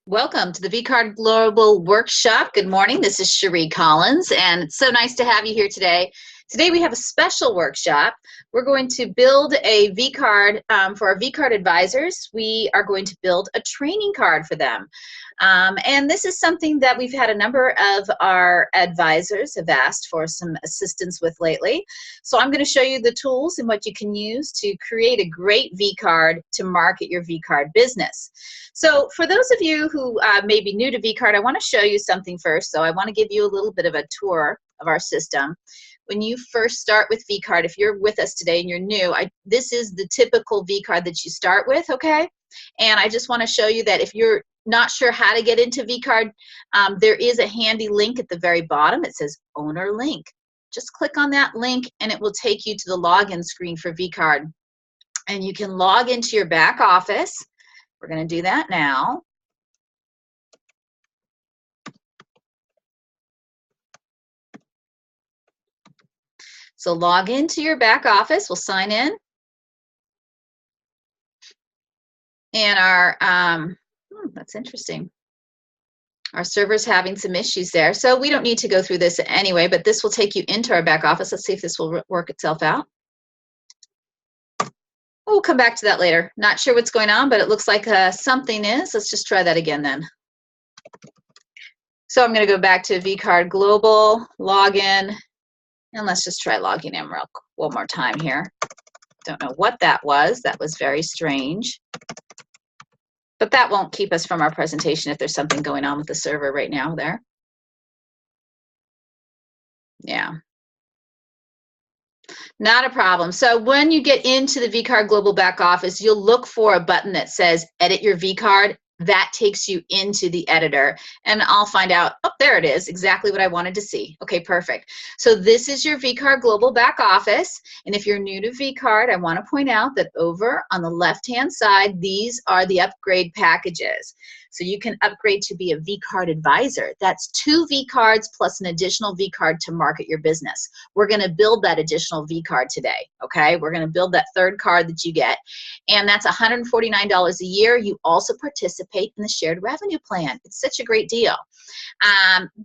Welcome to the Vcard Global Workshop. Good morning. This is Cherie Collins, and it's so nice to have you here today. Today we have a special workshop. We're going to build a Vcard for our Vcard advisors. We are going to build a training card for them. And this is something that we've had a number of our advisors have asked for some assistance with lately. So I'm going to show you the tools and what you can use to create a great Vcard to market your Vcard business. So for those of you who may be new to Vcard, I want to show you something first. So I want to give you a little bit of a tour of our system. When you first start with Vcard, if you're with us today and you're new, this is the typical Vcard that you start with, okay? And I just want to show you that if you're not sure how to get into Vcard, there is a handy link at the very bottom. It says Owner Link. Just click on that link and it will take you to the login screen for Vcard. And you can log into your back office. We're going to do that now. So log into your back office. We'll sign in. And our, that's interesting. Our server's having some issues there. So we don't need to go through this anyway, but this will take you into our back office. Let's see if this will work itself out. We'll come back to that later. Not sure what's going on, but it looks like something is. Let's just try that again then. So I'm going to go back to Vcard Global, login, and let's just try logging in one more time here. Don't know what that was. That was very strange. But that won't keep us from our presentation if there's something going on with the server right now there. Yeah. Not a problem. So when you get into the Vcard Global back office, you'll look for a button that says Edit Your Vcard. That takes you into the editor, and I'll find out, oh, there it is, exactly what I wanted to see. Okay, perfect. So this is your Vcard Global back office, and if you're new to Vcard, I want to point out that over on the left-hand side, these are the upgrade packages. So you can upgrade to be a Vcard advisor. That's 2 Vcards plus an additional Vcard to market your business. We're going to build that additional Vcard today, okay? We're going to build that third card that you get, and that's $149 a year. You also participate in the shared revenue plan. It's such a great deal.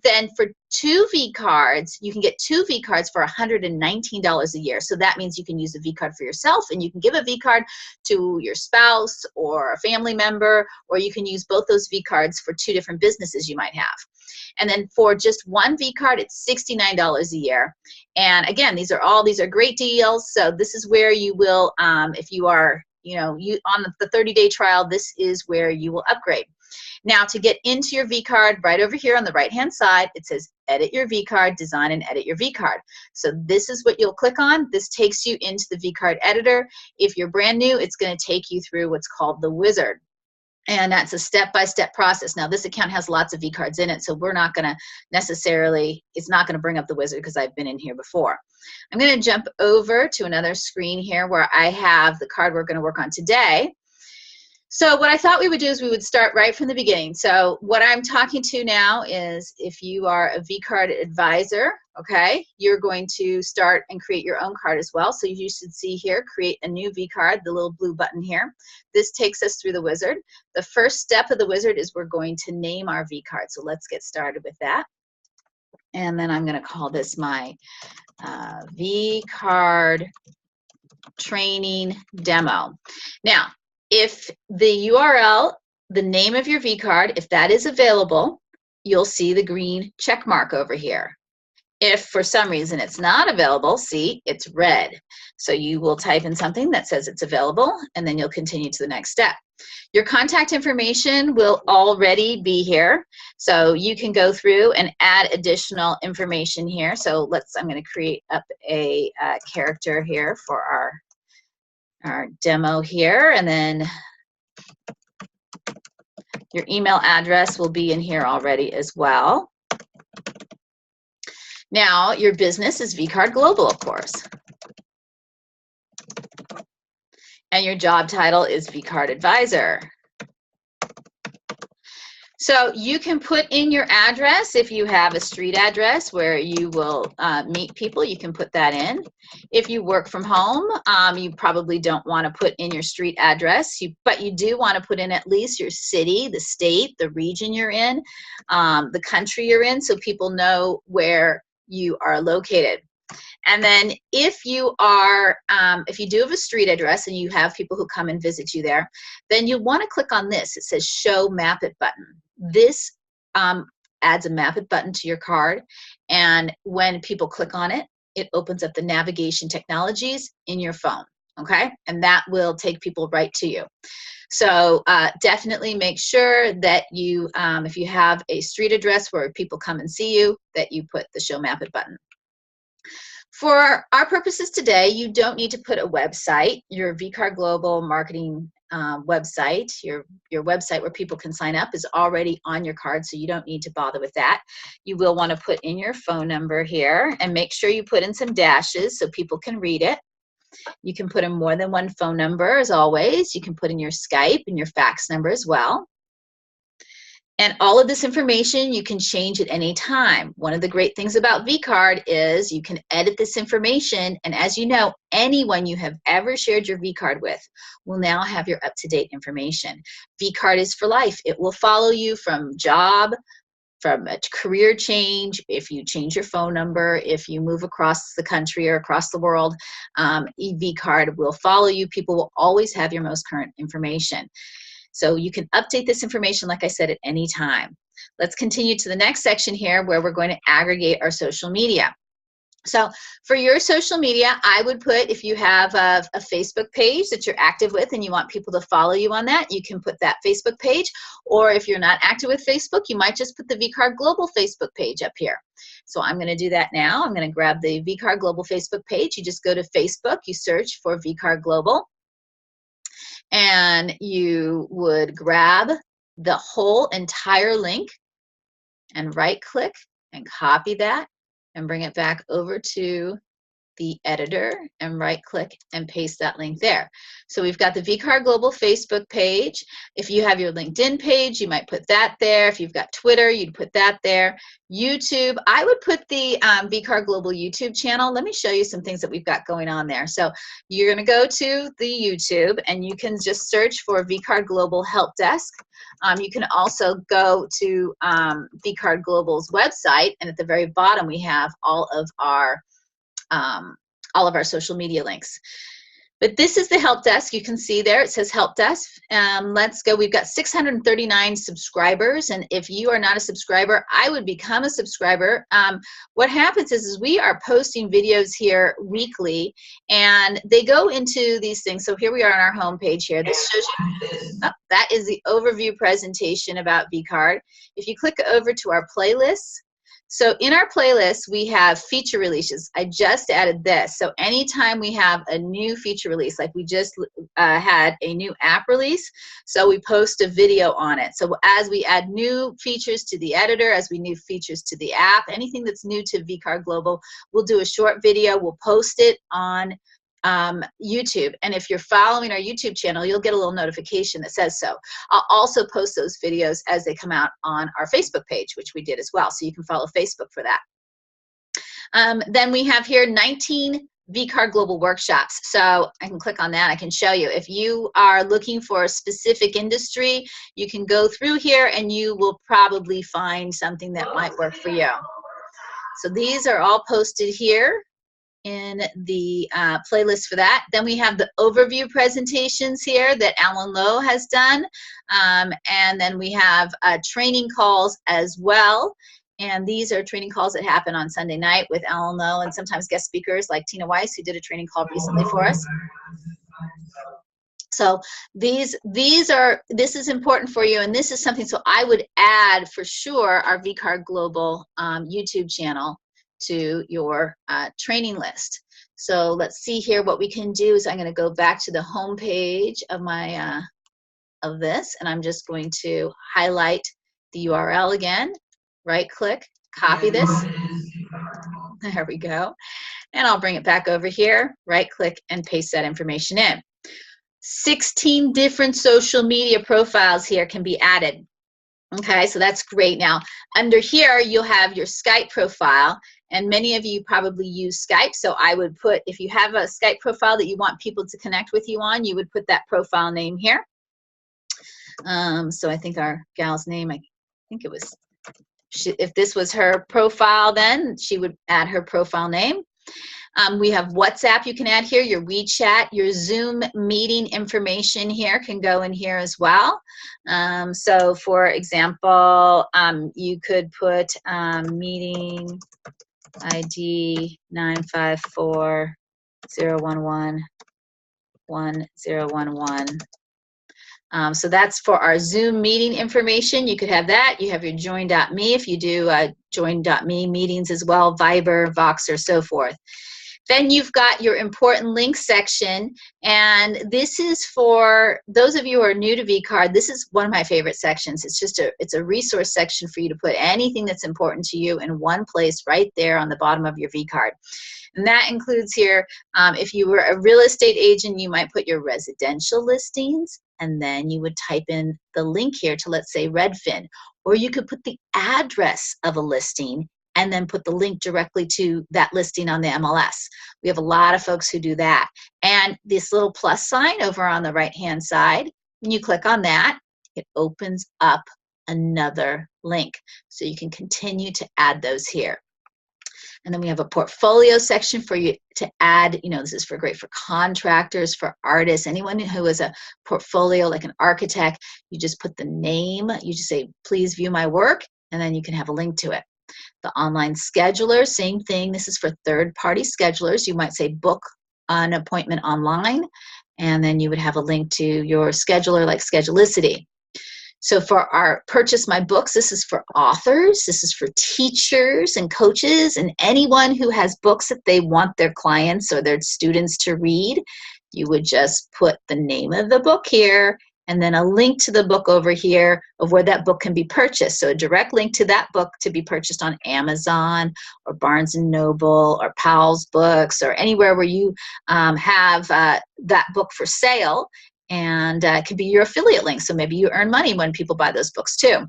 Then for 2 Vcards, you can get 2 Vcards for $119 a year. So that means you can use a Vcard for yourself, and you can give a Vcard to your spouse or a family member, or you can use both those Vcards for 2 different businesses you might have. And then for just 1 Vcard, it's $69 a year. And again, these are great deals. So this is where you will, if you are, on the 30-day trial, this is where you will upgrade. Now, to get into your Vcard, right over here on the right-hand side, it says Edit Your Vcard, Design and Edit Your Vcard. So this is what you'll click on. This takes you into the Vcard Editor. If you're brand new, it's going to take you through what's called the wizard. And that's a step-by-step process. Now, this account has lots of Vcards in it, so we're not going to necessarily, it's not going to bring up the wizard because I've been in here before. I'm going to jump over to another screen here where I have the card we're going to work on today. So what I thought we would do is we would start right from the beginning. So what I'm talking to now is if you are a Vcard advisor, okay, you're going to start and create your own card as well. So you should see here, create a new Vcard, the little blue button here. This takes us through the wizard. The first step of the wizard is we're going to name our Vcard. So let's get started with that. And then I'm going to call this my Vcard training demo. Now, if the URL, the name of your Vcard, if that is available, you'll see the green check mark over here. If for some reason it's not available, see, it's red. So you will type in something that says it's available, and then you'll continue to the next step. Your contact information will already be here. So you can go through and add additional information here. So I'm going to create up a character here for our demo here, and then your email address will be in here already as well. Now, your business is Vcard Global, of course. And your job title is Vcard Advisor. So you can put in your address. If you have a street address where you will meet people, you can put that in. If you work from home, you probably don't want to put in your street address, but you do want to put in at least your city, the state, the region you're in, the country you're in, so people know where you are located. And then if you are, if you do have a street address and you have people who come and visit you there, then you want to click on this. It says Show Map It button. This adds a Map It button to your card, and when people click on it, it opens up the navigation technologies in your phone, okay? And that will take people right to you. So definitely make sure that you, if you have a street address where people come and see you, that you put the Show Map It button. For our purposes today, you don't need to put a website. Your Vcard Global marketing website, your website where people can sign up, is already on your card, so you don't need to bother with that. You will want to put in your phone number here, and make sure you put in some dashes so people can read it. You can put in more than one phone number, as always. You can put in your Skype and your fax number as well. And all of this information you can change at any time. One of the great things about Vcard is you can edit this information, and as you know, anyone you have ever shared your Vcard with will now have your up-to-date information. Vcard is for life. It will follow you from job, from a career change, if you change your phone number, if you move across the country or across the world, Vcard will follow you. People will always have your most current information. So you can update this information, like I said, at any time. Let's continue to the next section here where we're going to aggregate our social media. So for your social media, I would put, if you have a Facebook page that you're active with and you want people to follow you on that, you can put that Facebook page. Or if you're not active with Facebook, you might just put the Vcard Global Facebook page up here. So I'm going to do that now. I'm going to grab the Vcard Global Facebook page. You just go to Facebook, you search for Vcard Global, and you would grab the whole entire link and right click and copy that and bring it back over to the editor and right click and paste that link there. So we've got the Vcard Global Facebook page. If you have your LinkedIn page, you might put that there. If you've got Twitter, you'd put that there. YouTube, I would put the Vcard Global YouTube channel. Let me show you some things that we've got going on there. So you're going to go to the YouTube and you can just search for Vcard Global Help Desk. You can also go to Vcard Global's website, and at the very bottom we have all of our social media links. But this is the help desk. You can see there it says help desk. Let's go. We've got 639 subscribers, and if you are not a subscriber, I would become a subscriber. What happens is we are posting videos here weekly, and they go into these things. So here we are on our home page here. This shows you, that is the overview presentation about Vcard. If you click over to our playlists, so in our playlist, we have feature releases. I just added this. So anytime we have a new feature release, like we just had a new app release, so we post a video on it. So as we add new features to the editor, as we new features to the app, anything that's new to Vcard Global, we'll do a short video, we'll post it on YouTube. And if you're following our YouTube channel, you'll get a little notification that says so. I'll also post those videos as they come out on our Facebook page, which we did as well. So you can follow Facebook for that. Then we have here 19 Vcard Global workshops. So I can click on that. I can show you. If you are looking for a specific industry, you can go through here and you will probably find something that might work for you. So these are all posted here in the playlist for that. Then we have the overview presentations here that Alan Lowe has done. And then we have training calls as well. And these are training calls that happen on Sunday night with Alan Lowe and sometimes guest speakers like Tina Weiss, who did a training call recently for us. So this is important for you, and this is something, so I would add for sure our Vcard Global YouTube channel to your training list. So let's see here. What we can do is I'm going to go back to the home page of my of this, and I'm just going to highlight the URL again, right click, copy this. There we go. And I'll bring it back over here, right click, and paste that information in. 16 different social media profiles here can be added. Okay, so that's great. Now, under here, you'll have your Skype profile, and many of you probably use Skype, so I would put, if you have a Skype profile that you want people to connect with you on, you would put that profile name here. So I think our gal's name, I think it was, if this was her profile, then she would add her profile name. We have WhatsApp you can add here, your WeChat, your Zoom meeting information here can go in here as well. So for example, you could put meeting ID 954-011-1011. So that's for our Zoom meeting information. You could have that. You have your join.me if you do join.me meetings as well, Viber, Voxer, so forth. Then you've got your important links section, and this is for those of you who are new to Vcard. This is one of my favorite sections. It's a resource section for you to put anything that's important to you in one place right there on the bottom of your Vcard. And that includes here, if you were a real estate agent, you might put your residential listings, and then you would type in the link here to, let's say, Redfin, or you could put the address of a listing and then put the link directly to that listing on the MLS. We have a lot of folks who do that. And this little plus sign over on the right-hand side, when you click on that, it opens up another link. So you can continue to add those here. And then we have a portfolio section for you to add. You know, this is great for contractors, for artists, anyone who has a portfolio like an architect. You just put the name, you just say, please view my work, and then you can have a link to it. The online scheduler, same thing. This is for third-party schedulers. You might say book an appointment online, and then you would have a link to your scheduler like Schedulicity. So for our purchase my books, this is for authors, this is for teachers and coaches and anyone who has books that they want their clients or their students to read. You would just put the name of the book here and then a link to the book over here of where that book can be purchased. So a direct link to that book to be purchased on Amazon or Barnes & Noble or Powell's Books or anywhere where you have that book for sale. And it could be your affiliate link. So maybe you earn money when people buy those books too.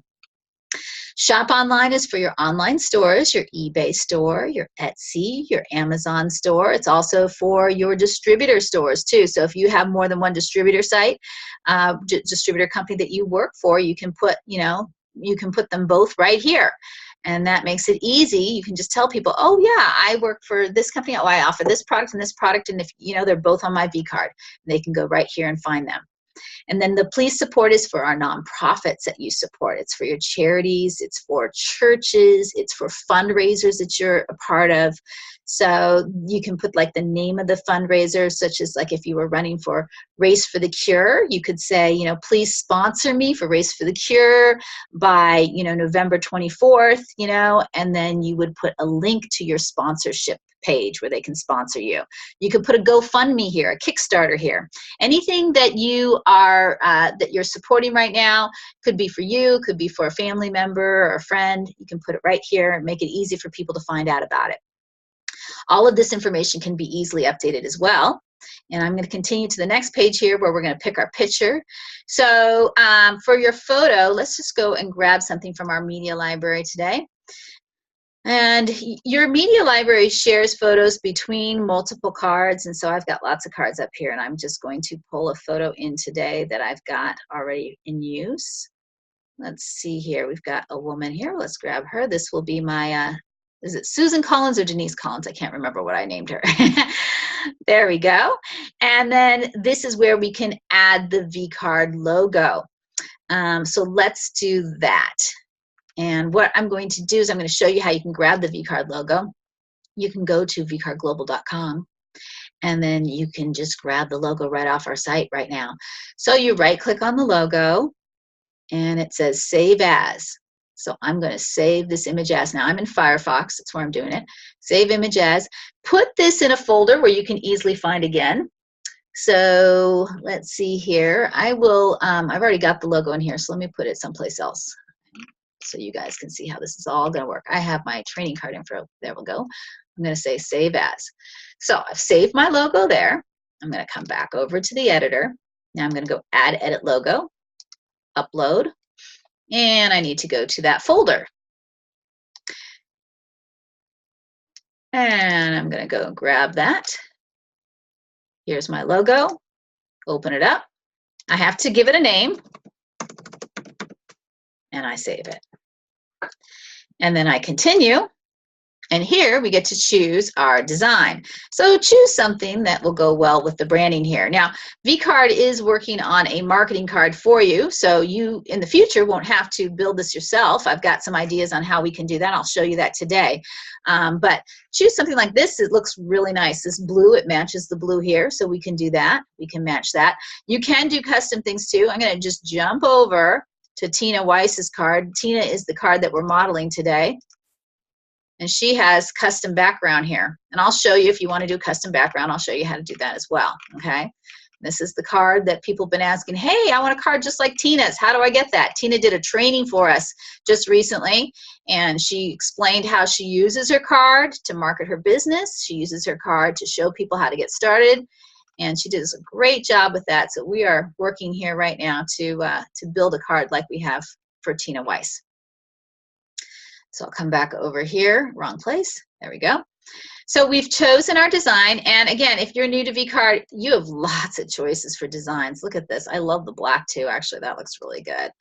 Shop online is for your online stores, your eBay store, your Etsy, your Amazon store. It's also for your distributor stores too. So if you have more than one distributor site, distributor company that you work for, you can put, you can put them both right here. And that makes it easy. You can just tell people, oh yeah, I work for this company. Oh, I offer this product and this product. And if, they're both on my Vcard, they can go right here and find them. And then the please support is for our nonprofits that you support. It's for your charities, it's for churches, it's for fundraisers that you're a part of. So you can put like the name of the fundraiser, such as like if you were running for Race for the Cure, you could say, please sponsor me for Race for the Cure by, November 24th, and then you would put a link to your sponsorship page where they can sponsor you. You could put a GoFundMe here, a Kickstarter here. Anything that you are that you're supporting right now could be for you, could be for a family member or a friend. You can put it right here and make it easy for people to find out about it. All of this information can be easily updated as well. And I'm going to continue to the next page here where we're going to pick our picture. So for your photo, let's just go and grab something from our media library today. And your media library shares photos between multiple cards, and so I've got lots of cards up here, and I'm just going to pull a photo in today that I've got already in use. Let's see here. We've got a woman here. Let's grab her. This will be my, is it Susan Collins or Denise Collins? I can't remember what I named her. There we go. And then this is where we can add the Vcard logo. So let's do that. And what I'm going to do is I'm going to show you how you can grab the Vcard logo. You can go to vcardglobal.com and then you can just grab the logo right off our site right now. So you right-click on the logo and it says Save As. So I'm going to save this image as. Now I'm in Firefox, that's where I'm doing it. Save Image As. Put this in a folder where you can easily find again. So let's see here. I will, I've already got the logo in here, so let me put it someplace else, so you guys can see how this is all going to work. I have my training card info. There we go. I'm going to say Save As. So I've saved my logo there. I'm going to come back over to the editor. Now I'm going to go Add Edit Logo, Upload. And I need to go to that folder. And I'm going to go grab that. Here's my logo. Open it up. I have to give it a name. And I save it. And then I continue. And here we get to choose our design. So choose something that will go well with the branding here. Now, Vcard is working on a marketing card for you, so you in the future won't have to build this yourself. I've got some ideas on how we can do that. I'll show you that today. But choose something like this. It looks really nice. This blue, it matches the blue here, so we can do that. We can match that. You can do custom things too. I'm going to just jump over to Tina Weiss's card. Tina is the card that we're modeling today. And she has custom background here. And I'll show you if you want to do custom background, I'll show you how to do that as well, okay? This is the card that people have been asking, hey, I want a card just like Tina's. How do I get that? Tina did a training for us just recently, and she explained how she uses her card to market her business. She uses her card to show people how to get started, and she does a great job with that. So we are working here right now to build a card like we have for Tina Weiss. So I'll come back over here, wrong place, there we go. So we've chosen our design, and again, if you're new to Vcard, you have lots of choices for designs. Look at this, I love the black too, actually that looks really good.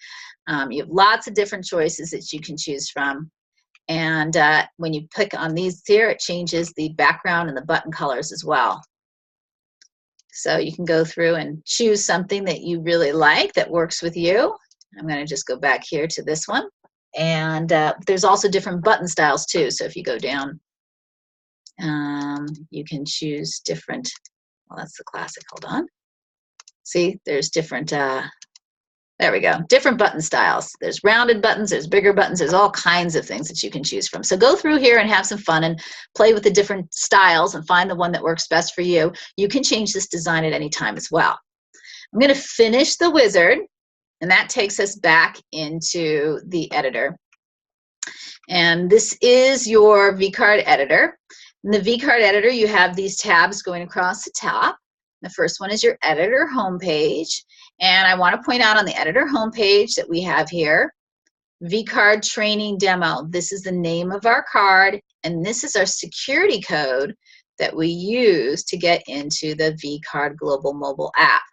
You have lots of different choices that you can choose from, and when you click on these here, it changes the background and the button colors as well. So you can go through and choose something that you really like that works with you. I'm going to just go back here to this one. And there's also different button styles too. So if you go down, you can choose different, well, that's the classic, hold on. See, there's different, there we go, different button styles. There's rounded buttons, there's bigger buttons, there's all kinds of things that you can choose from. So go through here and have some fun and play with the different styles and find the one that works best for you. You can change this design at any time as well. I'm going to finish the wizard. And that takes us back into the editor. And this is your Vcard Editor. In the Vcard Editor, you have these tabs going across the top. The first one is your editor homepage. And I want to point out on the editor homepage that we have here, Vcard Training Demo. This is the name of our card, and this is our security code that we use to get into the Vcard Global Mobile app.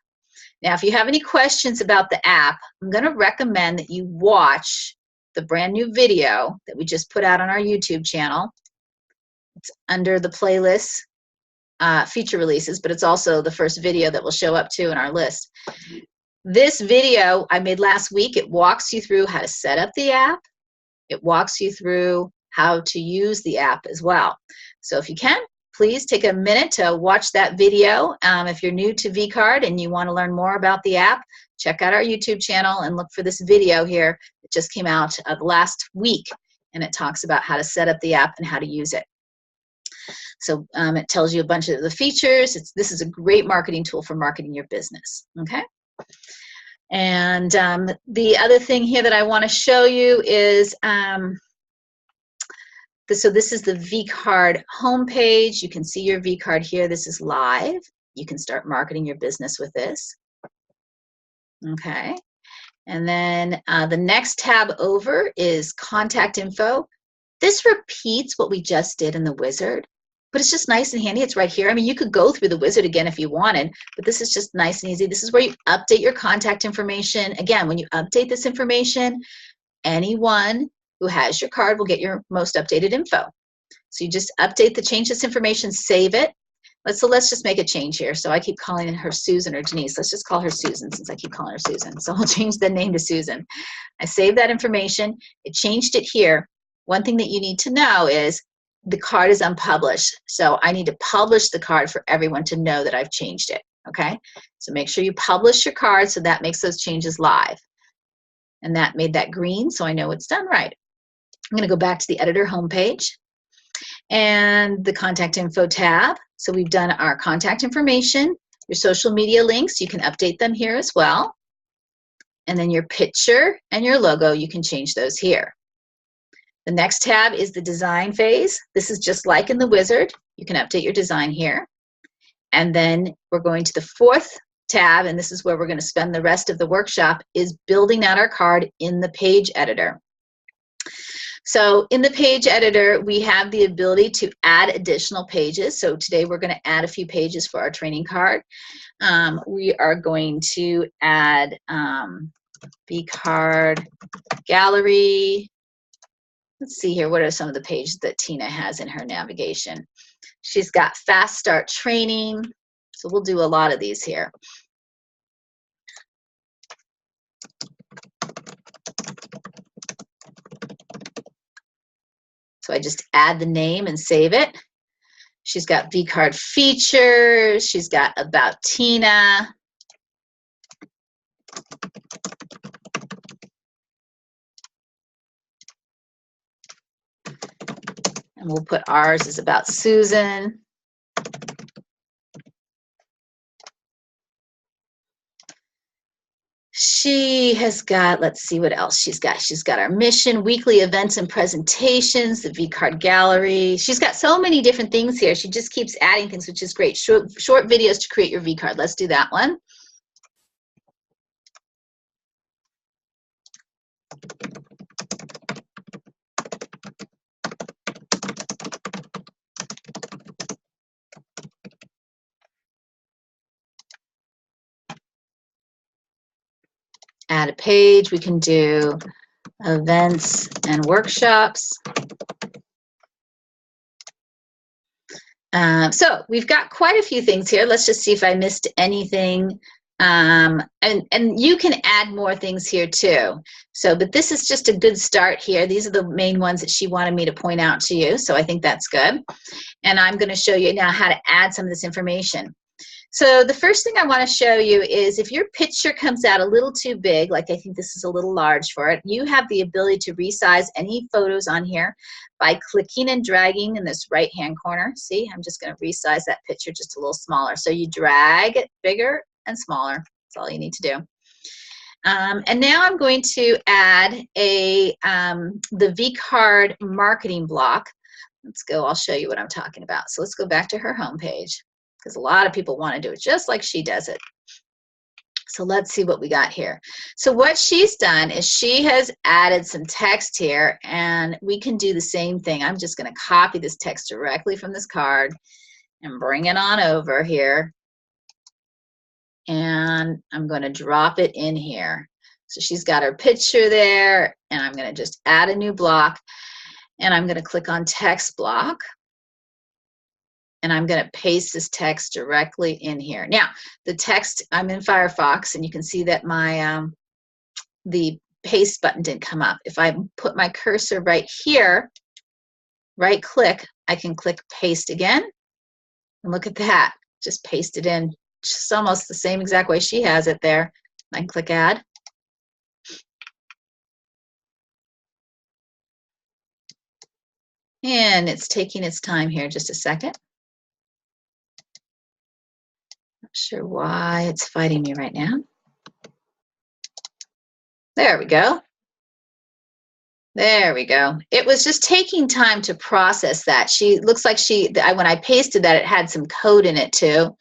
Now, if you have any questions about the app, I'm going to recommend that you watch the brand new video that we just put out on our YouTube channel. It's under the playlist, feature releases, but it's also the first video that will show up too in our list. This video I made last week. It walks you through how to set up the app. It walks you through how to use the app as well. So if you can, please take a minute to watch that video. If you're new to Vcard and you want to learn more about the app, check out our YouTube channel and look for this video here. It just came out last week, and it talks about how to set up the app and how to use it. So it tells you a bunch of the features. This is a great marketing tool for marketing your business, okay? And the other thing here that I want to show you is so this is the Vcard homepage. You can see your Vcard here. This is live. You can start marketing your business with this. Okay. And then the next tab over is contact info. This repeats what we just did in the wizard, but it's just nice and handy. It's right here. I mean, you could go through the wizard again if you wanted, but this is just nice and easy. This is where you update your contact information. Again, when you update this information, anyone who has your card will get your most updated info. So you just update change this information, save it. So let's just make a change here. So I keep calling her Susan or Denise. Let's just call her Susan since I keep calling her Susan. So I'll change the name to Susan. I saved that information. It changed it here. One thing that you need to know is the card is unpublished. So I need to publish the card for everyone to know that I've changed it. Okay? So make sure you publish your card so that makes those changes live. And that made that green, so I know it's done right. I'm going to go back to the editor homepage and the contact info tab. So we've done our contact information, your social media links, you can update them here as well. And then your picture and your logo, you can change those here. The next tab is the design phase. This is just like in the wizard. You can update your design here. And then we're going to the fourth tab, and this is where we're going to spend the rest of the workshop, is building out our card in the page editor. So in the page editor, we have the ability to add additional pages. So today we're going to add a few pages for our training card. We are going to add Vcard gallery. Let's see here, what are some of the pages that Tina has in her navigation? She's got fast start training. So we'll do a lot of these here. So I just add the name and save it. She's got Vcard features. She's got about Tina. And we'll put ours is about Susan. She has got, let's see what else she's got. She's got our mission, weekly events and presentations, the Vcard gallery. She's got so many different things here. She just keeps adding things, which is great. Short videos to create your Vcard. Let's do that one. Add a page. We can do events and workshops. So we've got quite a few things here. Let's just see if I missed anything. And you can add more things here too. So, but this is just a good start here. These are the main ones that she wanted me to point out to you. So I think that's good. And I'm going to show you now how to add some of this information. So the first thing I want to show you is if your picture comes out a little too big, like I think this is a little large for it, you have the ability to resize any photos on here by clicking and dragging in this right-hand corner. See, I'm just going to resize that picture just a little smaller. So you drag it bigger and smaller. That's all you need to do. And now I'm going to add the Vcard marketing block. Let's go. I'll show you what I'm talking about. So let's go back to her home page, because a lot of people want to do it just like she does it. So let's see what we got here. So what she's done is she has added some text here, and we can do the same thing. I'm just going to copy this text directly from this card and bring it on over here. And I'm going to drop it in here. So she's got her picture there, and I'm going to just add a new block, and I'm going to click on text block. And I'm going to paste this text directly in here. Now, the text, I'm in Firefox, and you can see that my the paste button didn't come up. If I put my cursor right here, right click, I can click paste again. And look at that, just paste it in. Just almost the same exact way she has it there. I can click add. And it's taking its time here, just a second. Not sure why it's fighting me right now. There we go. There we go. It was just taking time to process that. She looks like when I pasted that, it had some code in it too.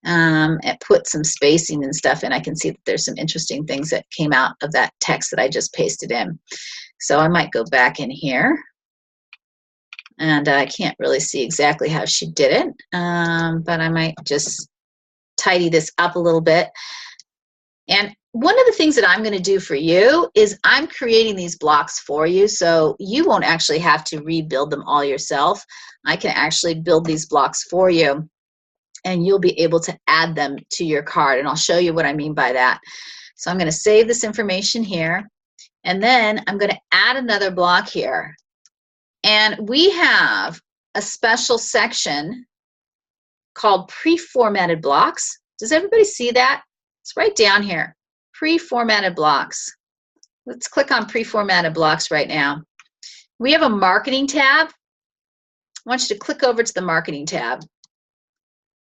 It put some spacing and stuff in. I can see that there's some interesting things that came out of that text that I just pasted in. So I might go back in here. And I can't really see exactly how she did it, but I might just tidy this up a little bit. And one of the things that I'm going to do for you is I'm creating these blocks for you, so you won't actually have to rebuild them all yourself. I can actually build these blocks for you, and you'll be able to add them to your card, and I'll show you what I mean by that. So I'm going to save this information here, and then I'm going to add another block here. And we have a special section called pre-formatted blocks. Does everybody see that? It's right down here, pre-formatted blocks. Let's click on pre-formatted blocks right now. We have a marketing tab. I want you to click over to the marketing tab.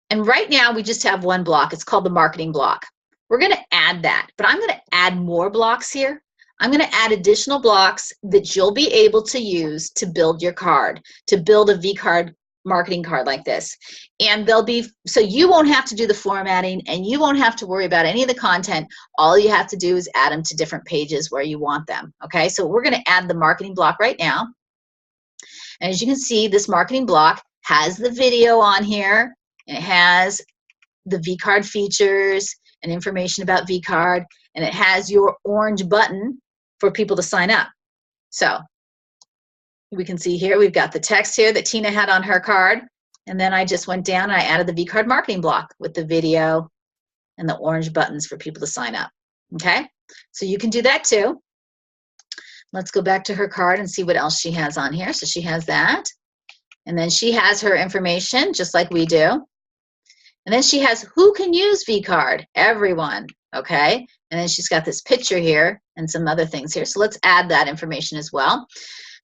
And right now we just have one block. It's called the marketing block. We're going to add that, but I'm going to add more blocks here. I'm going to add additional blocks that you'll be able to use to build your card, to build a Vcard marketing card like this. And they'll be, so you won't have to do the formatting and you won't have to worry about any of the content. All you have to do is add them to different pages where you want them. Okay, so we're going to add the marketing block right now. And as you can see, this marketing block has the video on here. And it has the Vcard features and information about Vcard. And it has your orange button for people to sign up. So we can see here, we've got the text here that Tina had on her card. And then I just went down and I added the Vcard marketing block with the video and the orange buttons for people to sign up. Okay, so you can do that too. Let's go back to her card and see what else she has on here. So she has that. And then she has her information just like we do. And then she has who can use Vcard? Everyone. Okay, and then she's got this picture here and some other things here. So let's add that information as well.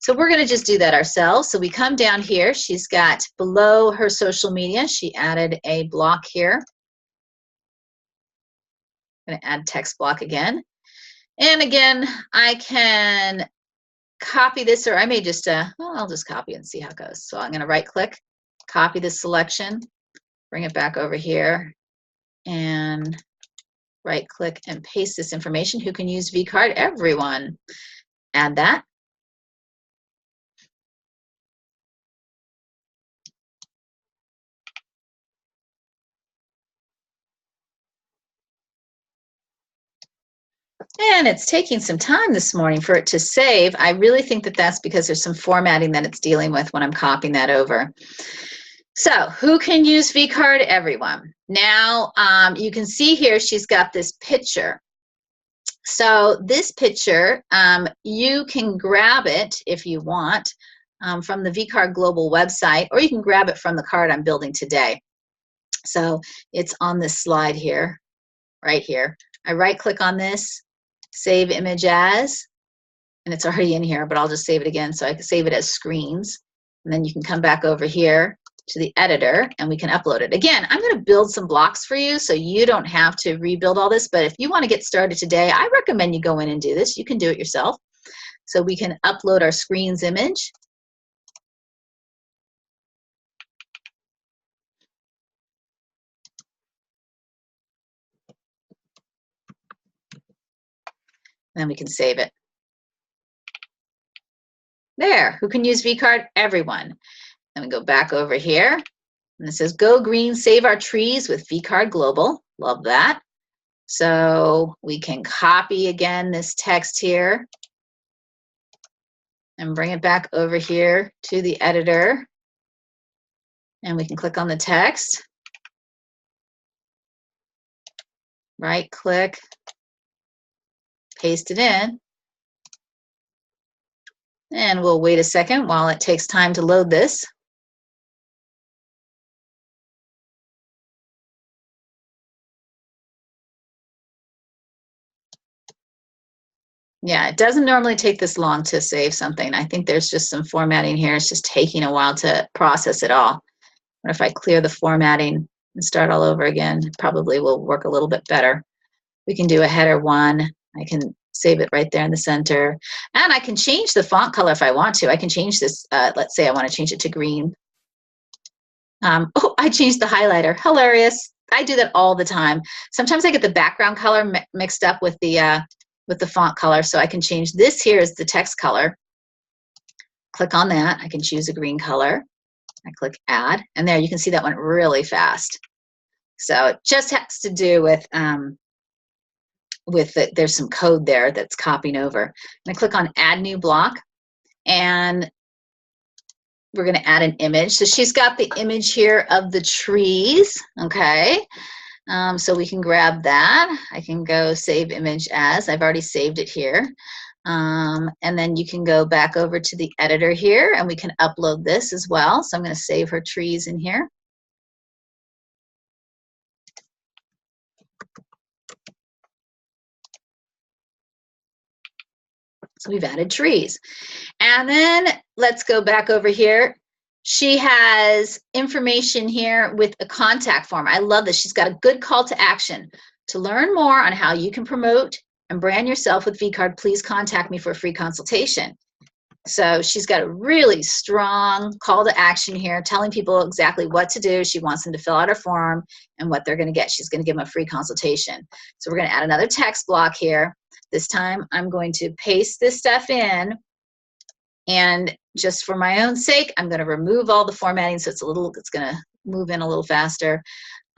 So we're going to just do that ourselves. So we come down here. She's got below her social media, she added a block here. I'm going to add text block again. And again, I can copy this, or I may just, well, I'll just copy it and see how it goes. So I'm going to right click, copy this selection, bring it back over here, and right click and paste this information. Who can use Vcard? Everyone. Add that. And it's taking some time this morning for it to save. I really think that that's because there's some formatting that it's dealing with when I'm copying that over. So who can use Vcard? Everyone. Now you can see here she's got this picture. So this picture, you can grab it if you want from the Vcard Global website, or you can grab it from the card I'm building today. So it's on this slide here, right here. I right click on this, save image as, and it's already in here, but I'll just save it again so I can save it as screens. And then you can come back over here to the editor and we can upload it. Again, I'm going to build some blocks for you so you don't have to rebuild all this, but if you want to get started today, I recommend you go in and do this. You can do it yourself. So we can upload our screens image. Then we can save it. There, who can use Vcard? Everyone. And we go back over here, and it says, go green, save our trees with Vcard Global. Love that. So we can copy again this text here and bring it back over here to the editor. And we can click on the text, right click, paste it in, and we'll wait a second while it takes time to load this. Yeah, it doesn't normally take this long to save something. I think there's just some formatting here. It's just taking a while to process it all. But if I clear the formatting and start all over again, it probably will work a little bit better. We can do a header 1. I can save it right there in the center. And I can change the font color if I want to. I can change this, let's say I want to change it to green. Oh, I changed the highlighter. Hilarious. I do that all the time. Sometimes I get the background color mixed up with the font color, so I can change this here as the text color. Click on that. I can choose a green color. I click add, and there you can see that went really fast. So it just has to do with there's some code there that's copying over. I'm gonna click on add new block, and we're gonna add an image. So she's got the image here of the trees, okay? So we can grab that. I can go save image as. I've already saved it here. And then you can go back over to the editor here and we can upload this as well. So I'm going to save her trees in here. So we've added trees. And then let's go back over here. She has information here with a contact form. I love this. She's got a good call to action. To learn more on how you can promote and brand yourself with Vcard, please contact me for a free consultation. So she's got a really strong call to action here, telling people exactly what to do. She wants them to fill out her form and what they're going to get. She's going to give them a free consultation. So we're going to add another text block here. This time I'm going to paste this stuff in, and just for my own sake, I'm going to remove all the formatting so it's going to move in a little faster.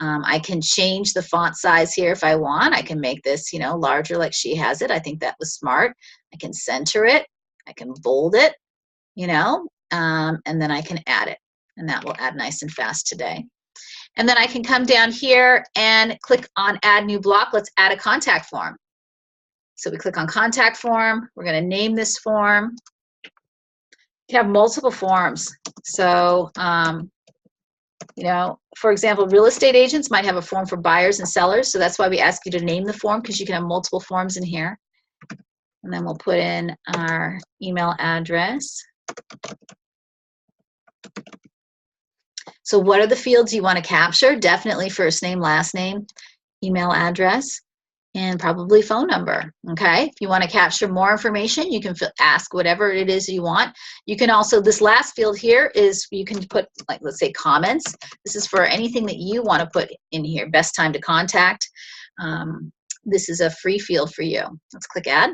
I can change the font size here if I want. I can make this, you know, larger like she has it. I think that was smart. I can center it. I can bold it, you know, and then I can add it. And that will add nice and fast today. And then I can come down here and click on Add New Block. Let's add a contact form. So we click on Contact Form. We're going to name this form. You can have multiple forms. So, you know, for example, real estate agents might have a form for buyers and sellers. So that's why we ask you to name the form, because you can have multiple forms in here. And then we'll put in our email address. So what are the fields you want to capture? Definitely first name, last name, email address, and probably phone number. Okay. If you want to capture more information, you can ask whatever it is you want. You can also, this last field here is, you can put, like, let's say comments. This is for anything that you want to put in here. Best time to contact. This is a free field for you. Let's click add.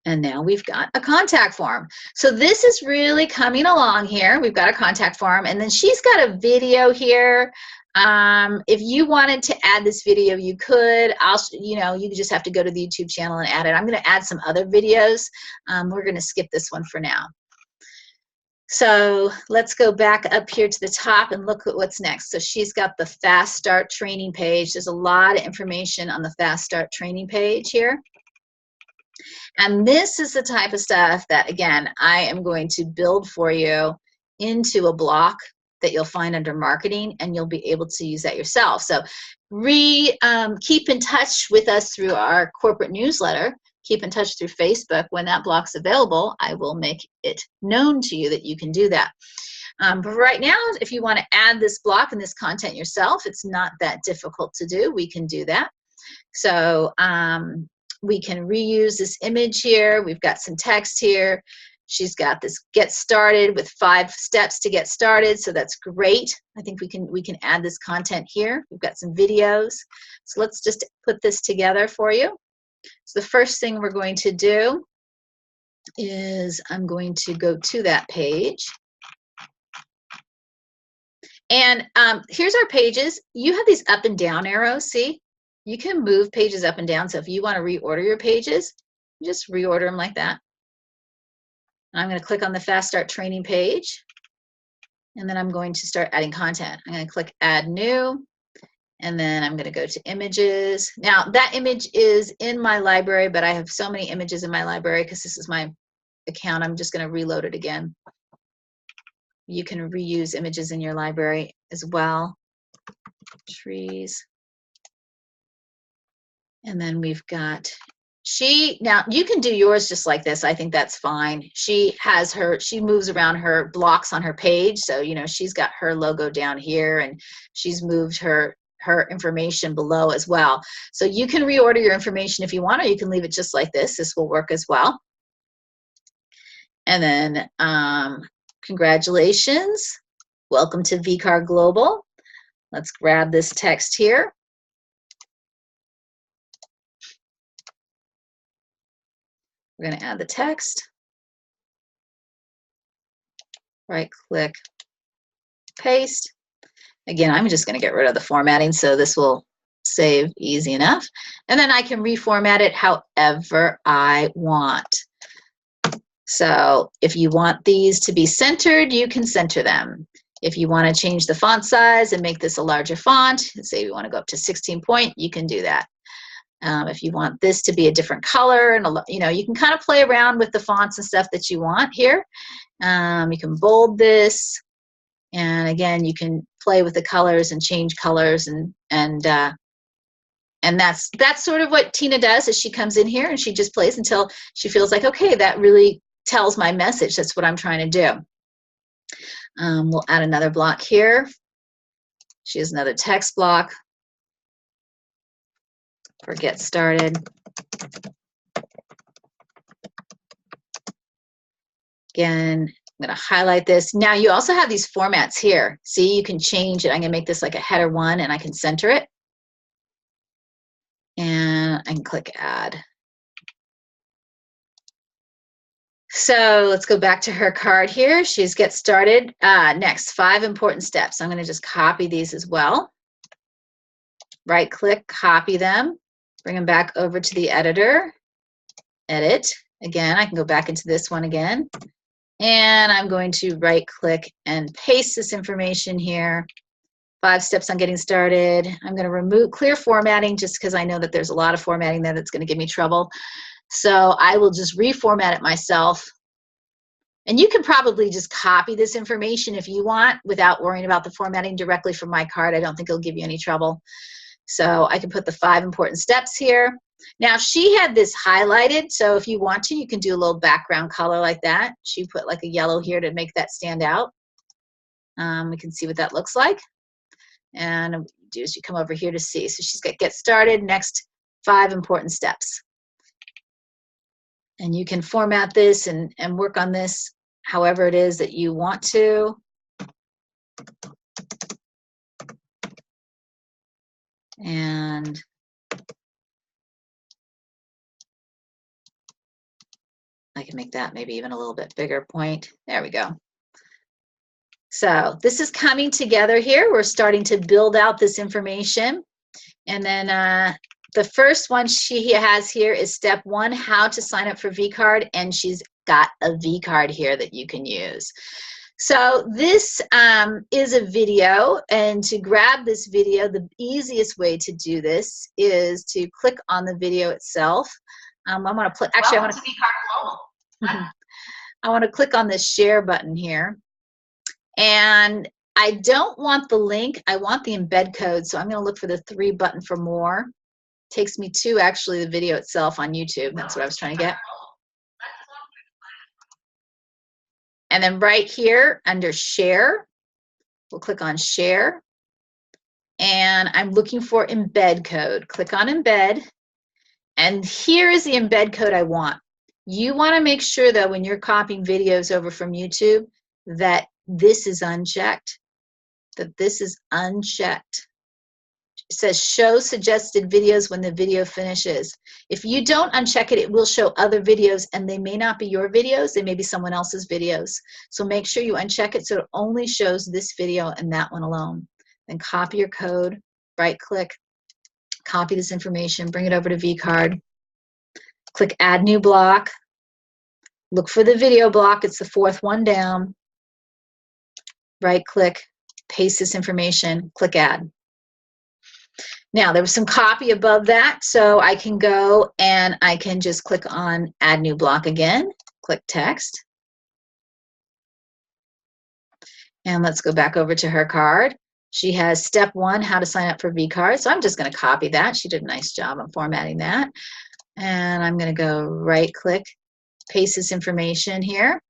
And now we've got a contact form. So this is really coming along here. We've got a contact form, and then she's got a video here. If you wanted to add this video, you could. You know, you just have to go to the YouTube channel and add it. I'm going to add some other videos. We're going to skip this one for now. So let's go back up here to the top and look at what's next. So she's got the Fast Start training page. There's a lot of information on the Fast Start training page here. And this is the type of stuff that, again, I am going to build for you into a block that you'll find under marketing, and you'll be able to use that yourself. So keep in touch with us through our corporate newsletter. Keep in touch through Facebook. When that block's available, I will make it known to you that you can do that. But right now, if you want to add this block and this content yourself, it's not that difficult to do. We can do that. So we can reuse this image here. We've got some text here. She's got this get started with 5 steps to get started. So that's great. I think we can add this content here. We've got some videos. So let's just put this together for you. So the first thing we're going to do is I'm going to go to that page. And here's our pages. You have these up and down arrows, see? You can move pages up and down. So if you want to reorder your pages, just reorder them like that. And I'm going to click on the Fast Start training page. And then I'm going to start adding content. I'm going to click Add New. And then I'm going to go to Images. Now, that image is in my library, but I have so many images in my library because this is my account. I'm just going to reload it again. You can reuse images in your library as well. Trees. And then we've got now you can do yours just like this. I think that's fine. She moves around her blocks on her page. So, you know, she's got her logo down here, and she's moved her information below as well. So you can reorder your information if you want, or you can leave it just like this. This will work as well. And then congratulations. Welcome to Vcard Global. Let's grab this text here. We're going to add the text. Right click, paste. Again, I'm just going to get rid of the formatting, so this will save easy enough. And then I can reformat it however I want. So if you want these to be centered, you can center them. If you want to change the font size and make this a larger font, say you want to go up to 16 point, you can do that. If you want this to be a different color, and you know, you can kind of play around with the fonts and stuff that you want here. You can bold this, and again, you can play with the colors and change colors, and that's sort of what Tina does. Is she comes in here and she just plays until she feels like, okay, that really tells my message. That's what I'm trying to do. We'll add another block here. She has another text block for get started. Again, I'm going to highlight this. Now you also have these formats here. See, you can change it. I'm going to make this like a header 1 and I can center it. And I can click add. So let's go back to her card here. She's get started. Next, 5 important steps. I'm going to just copy these as well. Right click, copy them, bring them back over to the editor, edit. Again, I can go back into this one again. And I'm going to right click and paste this information here. 5 steps on getting started. I'm going to remove clear formatting just because I know that there's a lot of formatting there that's going to give me trouble. So I will just reformat it myself. And you can probably just copy this information if you want without worrying about the formatting directly from my card. I don't think it'll give you any trouble. So I can put the 5 important steps here. Now she had this highlighted, so if you want to, you can do a little background color like that. She put like a yellow here to make that stand out. We can see what that looks like. And what you do is you come over here to see. So she's got get started, next 5 important steps. And you can format this and work on this however it is that you want to. And I can make that maybe even a little bit bigger point. There we go. So this is coming together here. We're starting to build out this information. And then the first one she has here is step 1, how to sign up for Vcard. And she's got a Vcard here that you can use. So this is a video, and to grab this video, the easiest way to do this is to click on the video itself. I want to put, actually, I want to Vcard I want to click on this share button here. And I don't want the link, I want the embed code. So I'm going to look for the 3 button for more. Takes me to actually the video itself on YouTube. That's what I was trying to get. And then right here under share, we'll click on share. And I'm looking for embed code. Click on embed. And here is the embed code I want. You want to make sure that when you're copying videos over from YouTube that this is unchecked. That this is unchecked. It says show suggested videos when the video finishes. If you don't uncheck it, it will show other videos, and they may not be your videos, they may be someone else's videos. So make sure you uncheck it so it only shows this video and that one alone. Then copy your code, right click, copy this information, bring it over to Vcard, click add new block, look for the video block, it's the 4th one down, right click, paste this information, click add. Now there was some copy above that, so I can go and I can just click on add new block again, click text. And let's go back over to her card. She has step 1, how to sign up for Vcard. So I'm just going to copy that. She did a nice job on formatting that. And I'm going to go right click, paste this information here.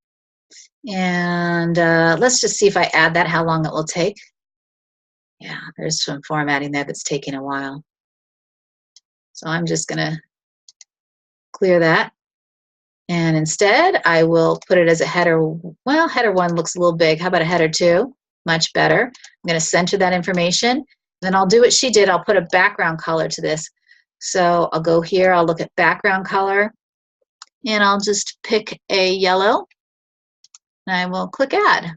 And let's just see if I add that, how long it will take. Yeah, there's some formatting there that's taking a while. So I'm just going to clear that. And instead, I will put it as a header. Well, header 1 looks a little big. How about a header 2? Much better. I'm going to center that information. Then I'll do what she did. I'll put a background color to this. So I'll go here. I'll look at background color. And I'll just pick a yellow. And I will click add.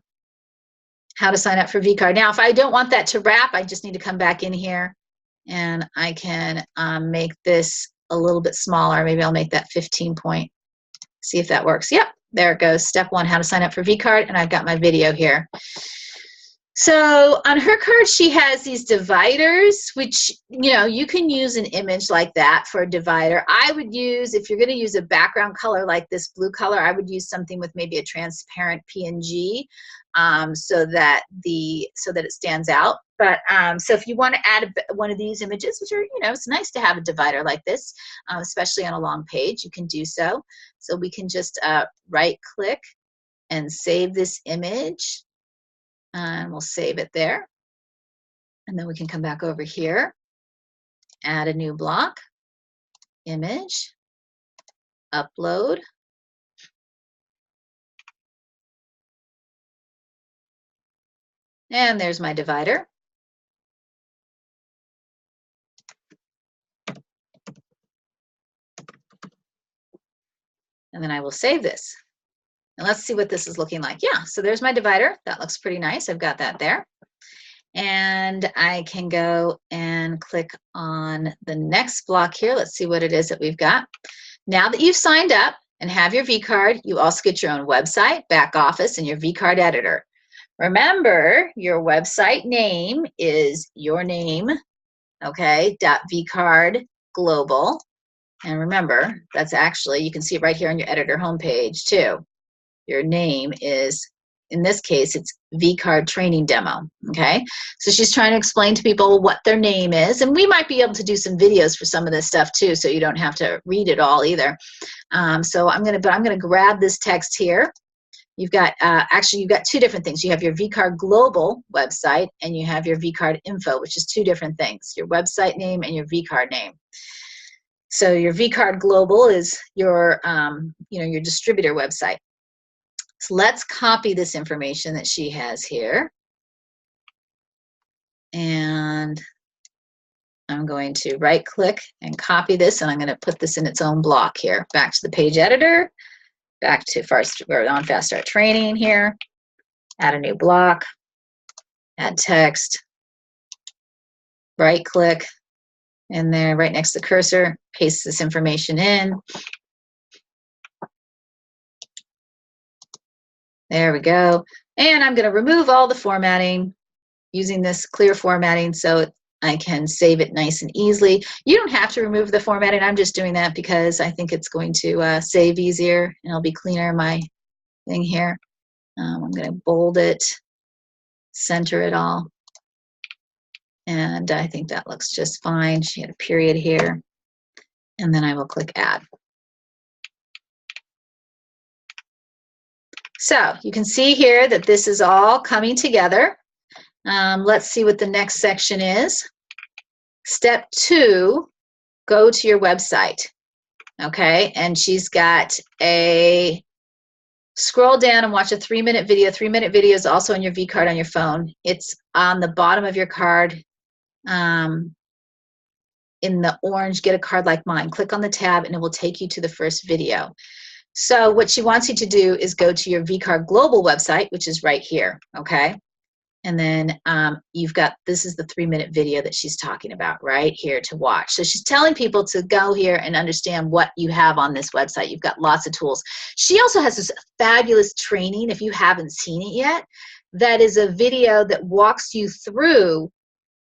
How to sign up for Vcard. Now, if I don't want that to wrap, I just need to come back in here and I can make this a little bit smaller. Maybe I'll make that 15 point. See if that works. Yep, there it goes. Step 1, how to sign up for Vcard, and I've got my video here. So on her card, she has these dividers, which, you know, you can use an image like that for a divider. I would use, if you're going to use a background color like this blue color, I would use something with maybe a transparent PNG so that it stands out. But so if you want to add one of these images, which are, you know, it's nice to have a divider like this, especially on a long page, you can do so. So we can just right click and save this image. And we'll save it there. And then we can come back over here, add a new block, image, upload. And there's my divider. And then I will save this. And let's see what this is looking like. Yeah, so there's my divider. That looks pretty nice. I've got that there. And I can go and click on the next block here. Let's see what it is that we've got. Now that you've signed up and have your vCard, you also get your own website, back office, and your vCard editor. Remember, your website name is your name, okay, .vcard global. And remember, that's actually, you can see it right here on your editor homepage too. Your name is, in this case, it's Vcard training demo, okay? So she's trying to explain to people what their name is, and we might be able to do some videos for some of this stuff too, so you don't have to read it all either. So I'm gonna grab this text here. You've got, actually you've got two different things. You have your Vcard Global website and you have your Vcard Info, which is two different things, your website name and your Vcard name. So your Vcard Global is your, your distributor website. So let's copy this information that she has here. And I'm going to right click and copy this, and I'm going to put this in its own block here. Back to the page editor, back to we're on Fast Start Training here. Add a new block, add text, right click in there right next to the cursor, paste this information in. There we go. And I'm going to remove all the formatting using this clear formatting so I can save it nice and easily. You don't have to remove the formatting. I'm just doing that because I think it's going to save easier and it'll be cleaner, my thing here. I'm going to bold it, center it all. And I think that looks just fine. She had a period here. And then I will click Add. So you can see here that this is all coming together. Let's see what the next section is. Step 2, go to your website. Okay, and she's got a, scroll down and watch a 3-minute video. 3-minute video is also on your vCard on your phone. It's on the bottom of your card in the orange, get a card like mine. Click on the tab and it will take you to the first video. So what she wants you to do is go to your Vcard Global website, which is right here, okay? And then you've got, this is the 3-minute video that she's talking about right here to watch. So she's telling people to go here and understand what you have on this website. You've got lots of tools. She also has this fabulous training, if you haven't seen it yet, that is a video that walks you through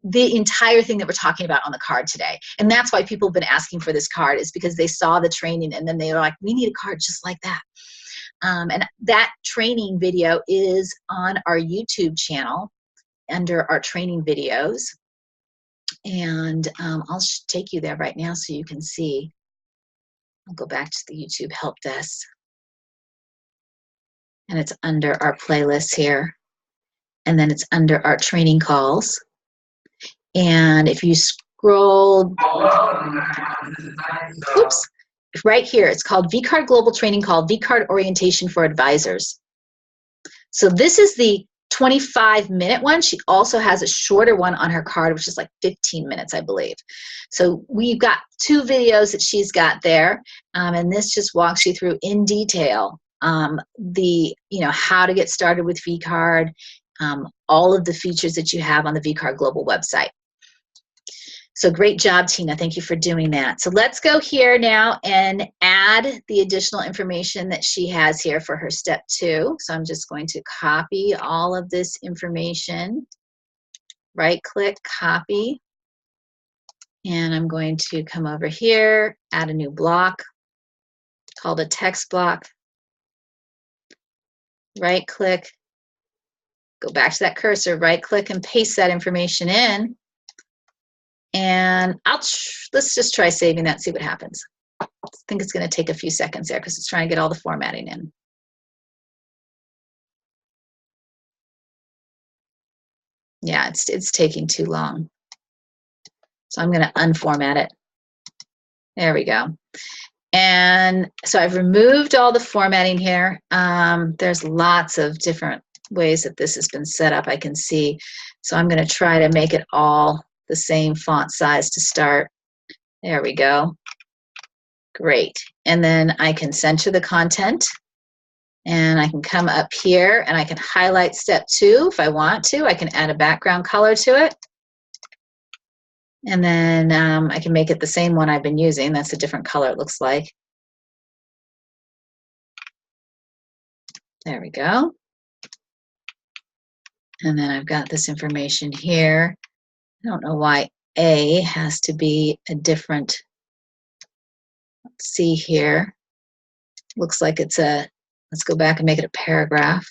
the entire thing that we're talking about on the card today. And that's why people have been asking for this card, is because they saw the training and then they were like, we need a card just like that. And that training video is on our YouTube channel under our training videos. And I'll take you there right now so you can see. I'll go back to the YouTube help desk. And it's under our playlist here. And then it's under our training calls. And if you scroll, oops, right here, it's called Vcard Global Training Call, Vcard Orientation for Advisors. So this is the 25-minute one. She also has a shorter one on her card, which is like 15 minutes, I believe. So we've got 2 videos that she's got there, and this just walks you through in detail how to get started with Vcard, all of the features that you have on the Vcard Global website. So great job, Tina. Thank you for doing that. So let's go here now and add the additional information that she has here for her step 2. So I'm just going to copy all of this information, right-click, copy, and I'm going to come over here, add a new block called a text block, right-click, go back to that cursor, right-click, and paste that information in. And let's just try saving that, see what happens. I think it's going to take a few seconds there because it's trying to get all the formatting in. Yeah, it's taking too long. So I'm going to unformat it. There we go. And so I've removed all the formatting here. There's lots of different ways that this has been set up I can see. So I'm going to try to make it all the same font size to start. There we go. Great. And then I can center the content, and I can come up here and I can highlight step 2 if I want to. I can add a background color to it. And then I can make it the same one I've been using. That's a different color it looks like. There we go. And then I've got this information here. I don't know why A has to be a different, let's see here. Looks like it's a, let's go back and make it a paragraph.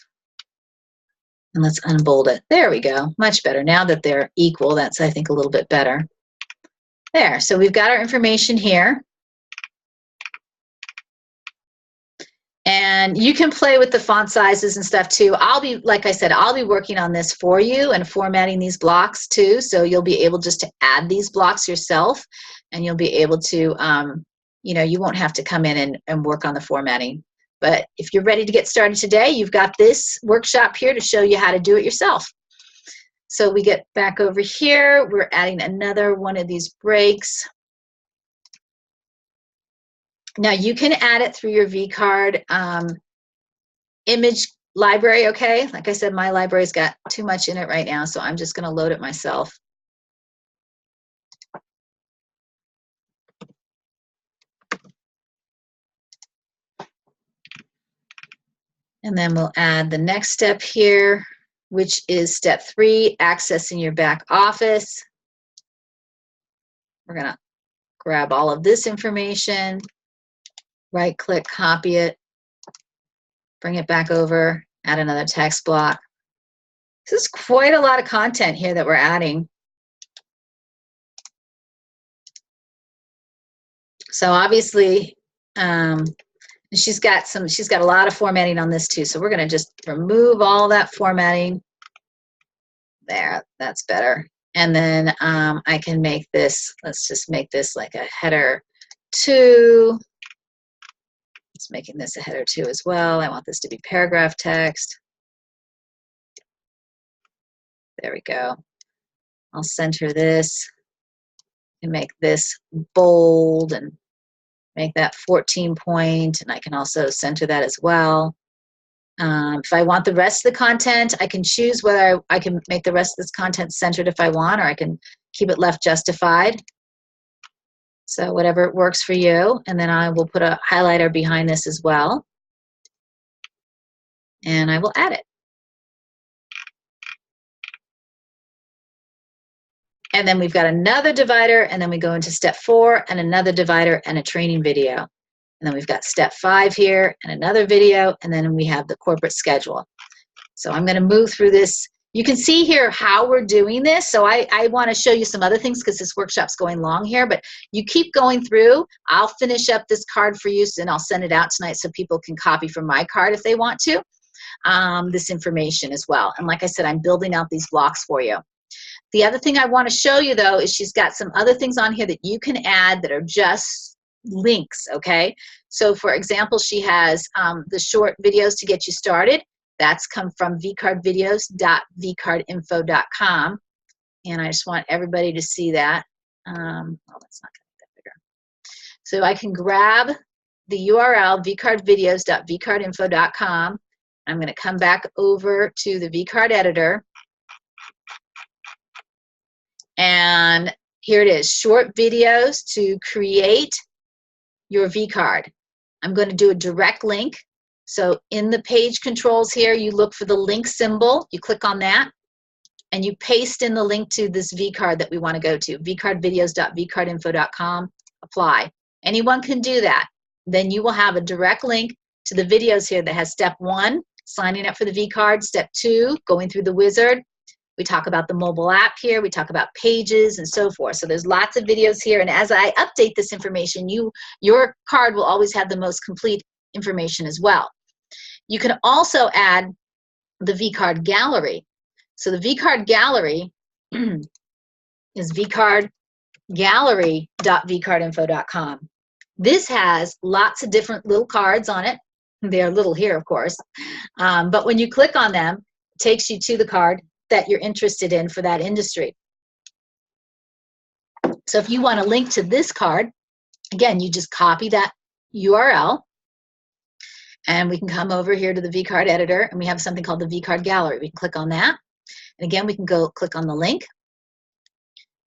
And let's unbold it. There we go, much better. Now that they're equal, that's, I think, a little bit better. There, so we've got our information here. And you can play with the font sizes and stuff too. I'll be, like I said, I'll be working on this for you and formatting these blocks too. So you'll be able just to add these blocks yourself, and you'll be able to, you know, you won't have to come in and work on the formatting. But if you're ready to get started today, you've got this workshop here to show you how to do it yourself. So we get back over here, we're adding another one of these breaks. Now you can add it through your Vcard image library, okay? Like I said, my library's got too much in it right now, so I'm just gonna load it myself. And then we'll add the next step here, which is step 3, accessing your back office. We're gonna grab all of this information, right-click, copy it, bring it back over, add another text block. This is quite a lot of content here that we're adding. So obviously, she's got a lot of formatting on this too. So we're gonna just remove all that formatting. There, that's better. And then I can make this, let's just make this like a header 2. It's making this a header 2 as well. I want this to be paragraph text. There we go. I'll center this and make this bold and make that 14 point, and I can also center that as well. If I want the rest of the content, I can choose whether I can make the rest of this content centered if I want, or I can keep it left justified. So whatever works for you. And then I will put a highlighter behind this as well. And I will add it. And then we've got another divider, and then we go into step 4 and another divider and a training video. And then we've got step 5 here and another video, and then we have the corporate schedule. So I'm going to move through this. You can see here how we're doing this. So I want to show you some other things because this workshop's going long here, but you keep going through. I'll finish up this card for you, and I'll send it out tonight so people can copy from my card if they want to, this information as well. And like I said, I'm building out these blocks for you. The other thing I want to show you, though, is she's got some other things on here that you can add that are just links, okay? So, for example, she has the short videos to get you started. That's come from vcardvideos.vcardinfo.com. And I just want everybody to see that. Oh, that's not going to get that bigger. So I can grab the URL, vcardvideos.vcardinfo.com. I'm going to come back over to the Vcard Editor. And here it is, short videos to create your Vcard. I'm going to do a direct link. So in the page controls here, you look for the link symbol, you click on that, and you paste in the link to this Vcard that we want to go to, vcardvideos.vcardinfo.com, apply. Anyone can do that. Then you will have a direct link to the videos here that has step 1, signing up for the Vcard, step 2, going through the wizard. We talk about the mobile app here, we talk about pages and so forth. So there's lots of videos here, and as I update this information, your card will always have the most complete information as well. You can also add the Vcard gallery. So the Vcard gallery is vcardgallery.vcardinfo.com. This has lots of different little cards on it. They're little here, of course. But when you click on them, takes you to the card that you're interested in for that industry. So if you want to link to this card, again, you just copy that URL, and we can come over here to the Vcard Editor, and we have something called the Vcard Gallery. We can click on that, and again, we can go click on the link,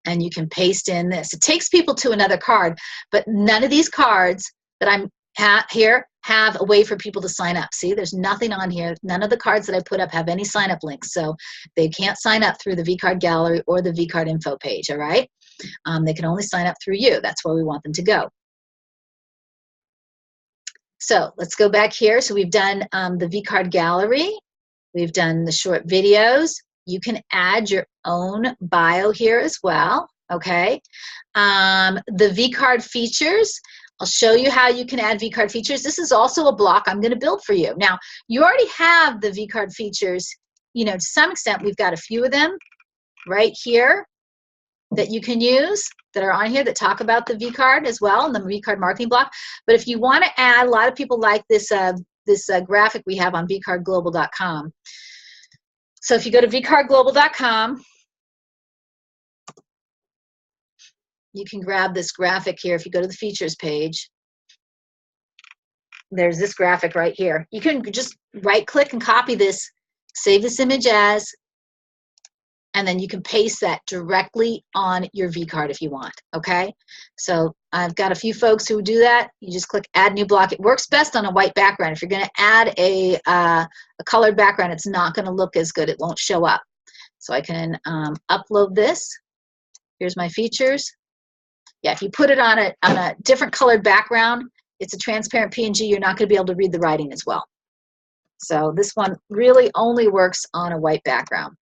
and you can paste in this. It takes people to another card, but none of these cards that I'm here have a way for people to sign up. See, there's nothing on here. None of the cards that I put up have any sign up links, so they can't sign up through the Vcard Gallery or the Vcard info page, all right? They can only sign up through you. That's where we want them to go. So let's go back here. So we've done the Vcard Gallery. We've done the short videos. You can add your own bio here as well, okay? The Vcard features, I'll show you how you can add Vcard features. This is also a block I'm going to build for you. Now, you already have the Vcard features, you know, to some extent. We've got a few of them right here that you can use that are on here that talk about the Vcard as well, and the Vcard marketing block. But if you want to add, a lot of people like this, graphic we have on vcardglobal.com. So if you go to vcardglobal.com, you can grab this graphic here. If you go to the features page, there's this graphic right here. You can just right click and copy this, save this image as, and then you can paste that directly on your Vcard if you want, okay? So I've got a few folks who do that. You just click add new block. It works best on a white background. If you're gonna add a colored background, it's not gonna look as good. It won't show up. So I can upload this. Here's my features. Yeah, if you put it on a different colored background, it's a transparent PNG, you're not gonna be able to read the writing as well. So this one really only works on a white background.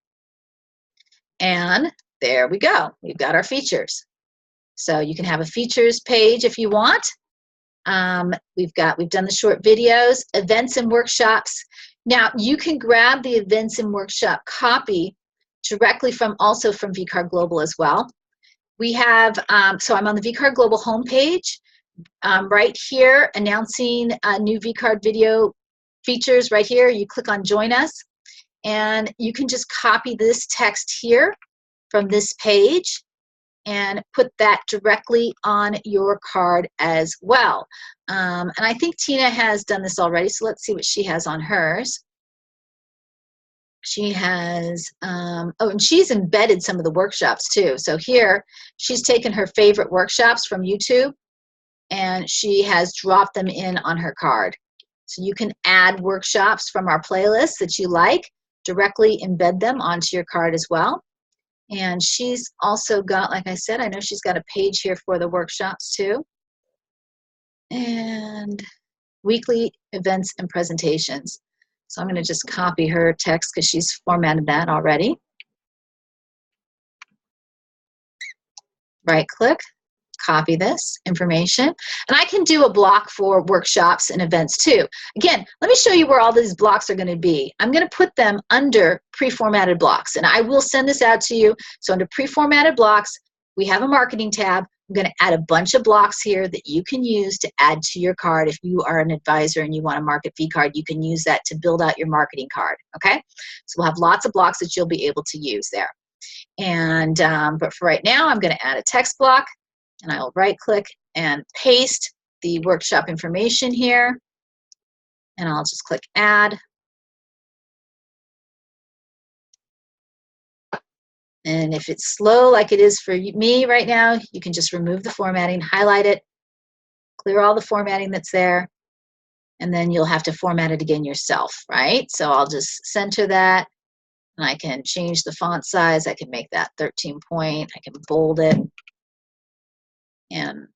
And there we go. We've got our features. So you can have a features page if you want. We've done the short videos, events and workshops. Now you can grab the events and workshop copy directly also from Vcard Global as well. We have, so I'm on the Vcard Global homepage right here, announcing new Vcard video features right here. You click on join us, and you can just copy this text here from this page and put that directly on your card as well. And I think Tina has done this already, so let's see what she has on hers. She has, oh, and she's embedded some of the workshops too. So here, she's taken her favorite workshops from YouTube, and she has dropped them in on her card. So you can add workshops from our playlist that you like, directly embed them onto your card as well. And she's also got, like I said, I know she's got a page here for the workshops too. And weekly events and presentations. So I'm going to just copy her text because she's formatted that already. Right click, copy this information. And I can do a block for workshops and events too. Again, let me show you where all these blocks are going to be. I'm going to put them under pre-formatted blocks, and I will send this out to you. So under pre-formatted blocks, we have a marketing tab. I'm going to add a bunch of blocks here that you can use to add to your card. If you are an advisor and you want to market Vcard, you can use that to build out your marketing card, okay? So we'll have lots of blocks that you'll be able to use there. And, but for right now, I'm going to add a text block, and I'll right-click and paste the workshop information here, and I'll just click Add. And if it's slow like it is for me right now, you can just remove the formatting, highlight it, clear all the formatting that's there, and then you'll have to format it again yourself, right? So I'll just center that, and I can change the font size. I can make that 13 point. I can bold it, and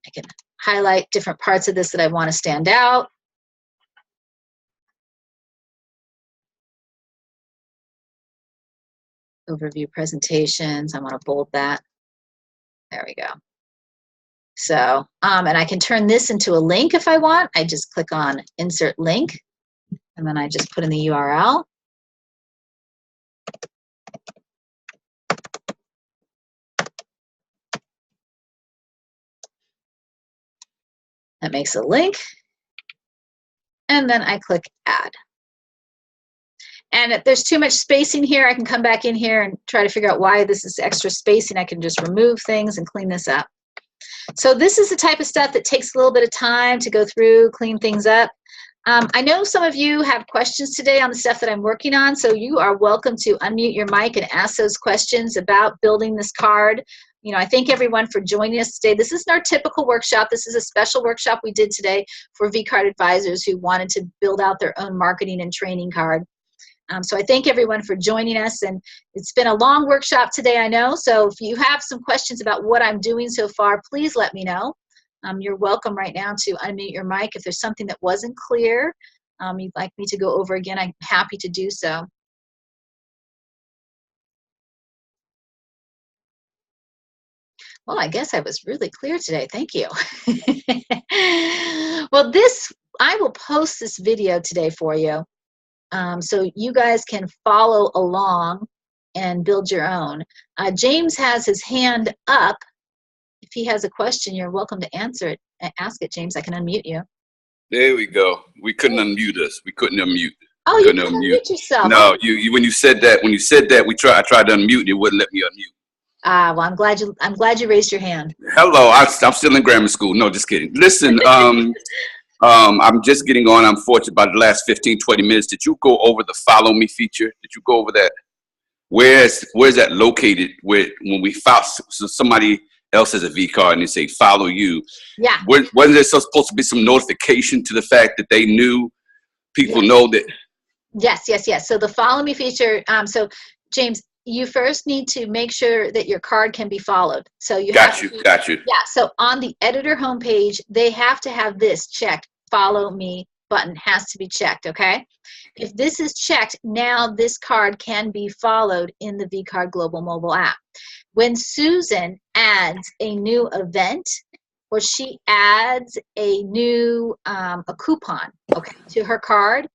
I can highlight different parts of this that I want to stand out. Overview presentations, I want to bold that. There we go. So, and I can turn this into a link if I want. I just click on Insert Link, and then I just put in the URL. That makes a link, and then I click Add. And if there's too much spacing here, I can come back in here and try to figure out why this is extra spacing. I can just remove things and clean this up. So this is the type of stuff that takes a little bit of time to go through, clean things up. I know some of you have questions today on the stuff that I'm working on, so you are welcome to unmute your mic and ask those questions about building this card. You know, I thank everyone for joining us today. This isn't our typical workshop. This is a special workshop we did today for Vcard advisors who wanted to build out their own marketing and training card. So I thank everyone for joining us, and it's been a long workshop today, I know, so if you have some questions about what I'm doing so far, please let me know. You're welcome right now to unmute your mic. If there's something that wasn't clear, you'd like me to go over again, I'm happy to do so. Well, I guess I was really clear today. Thank you. Well, I will post this video today for you. So you guys can follow along and build your own. James has his hand up. If he has a question, you're welcome to answer it. Ask it, James. I can unmute you. There we go. We couldn't unmute us. We couldn't unmute. Oh, you couldn't unmute yourself. No, you when you said that, I tried to unmute and it wouldn't let me unmute. Well, I'm glad you raised your hand. Hello, I'm still in grammar school. No, just kidding. Listen, I'm just getting on. I'm fortunate by the last 15, 20 minutes. Did you go over the follow me feature? Did you go over that? Where's that located? When we found somebody else has a Vcard and they say follow you. Yeah. Wasn't there supposed to be some notification to the fact that they knew people know that? Yes. So the follow me feature. So James, you first need to make sure that your card can be followed. So you got you. Yeah. So on the editor homepage, they have to have this checked. Follow me button has to be checked. Okay. If this is checked, now this card can be followed in the Vcard Global mobile app. When Susan adds a new event, or she adds a new a coupon, to her card,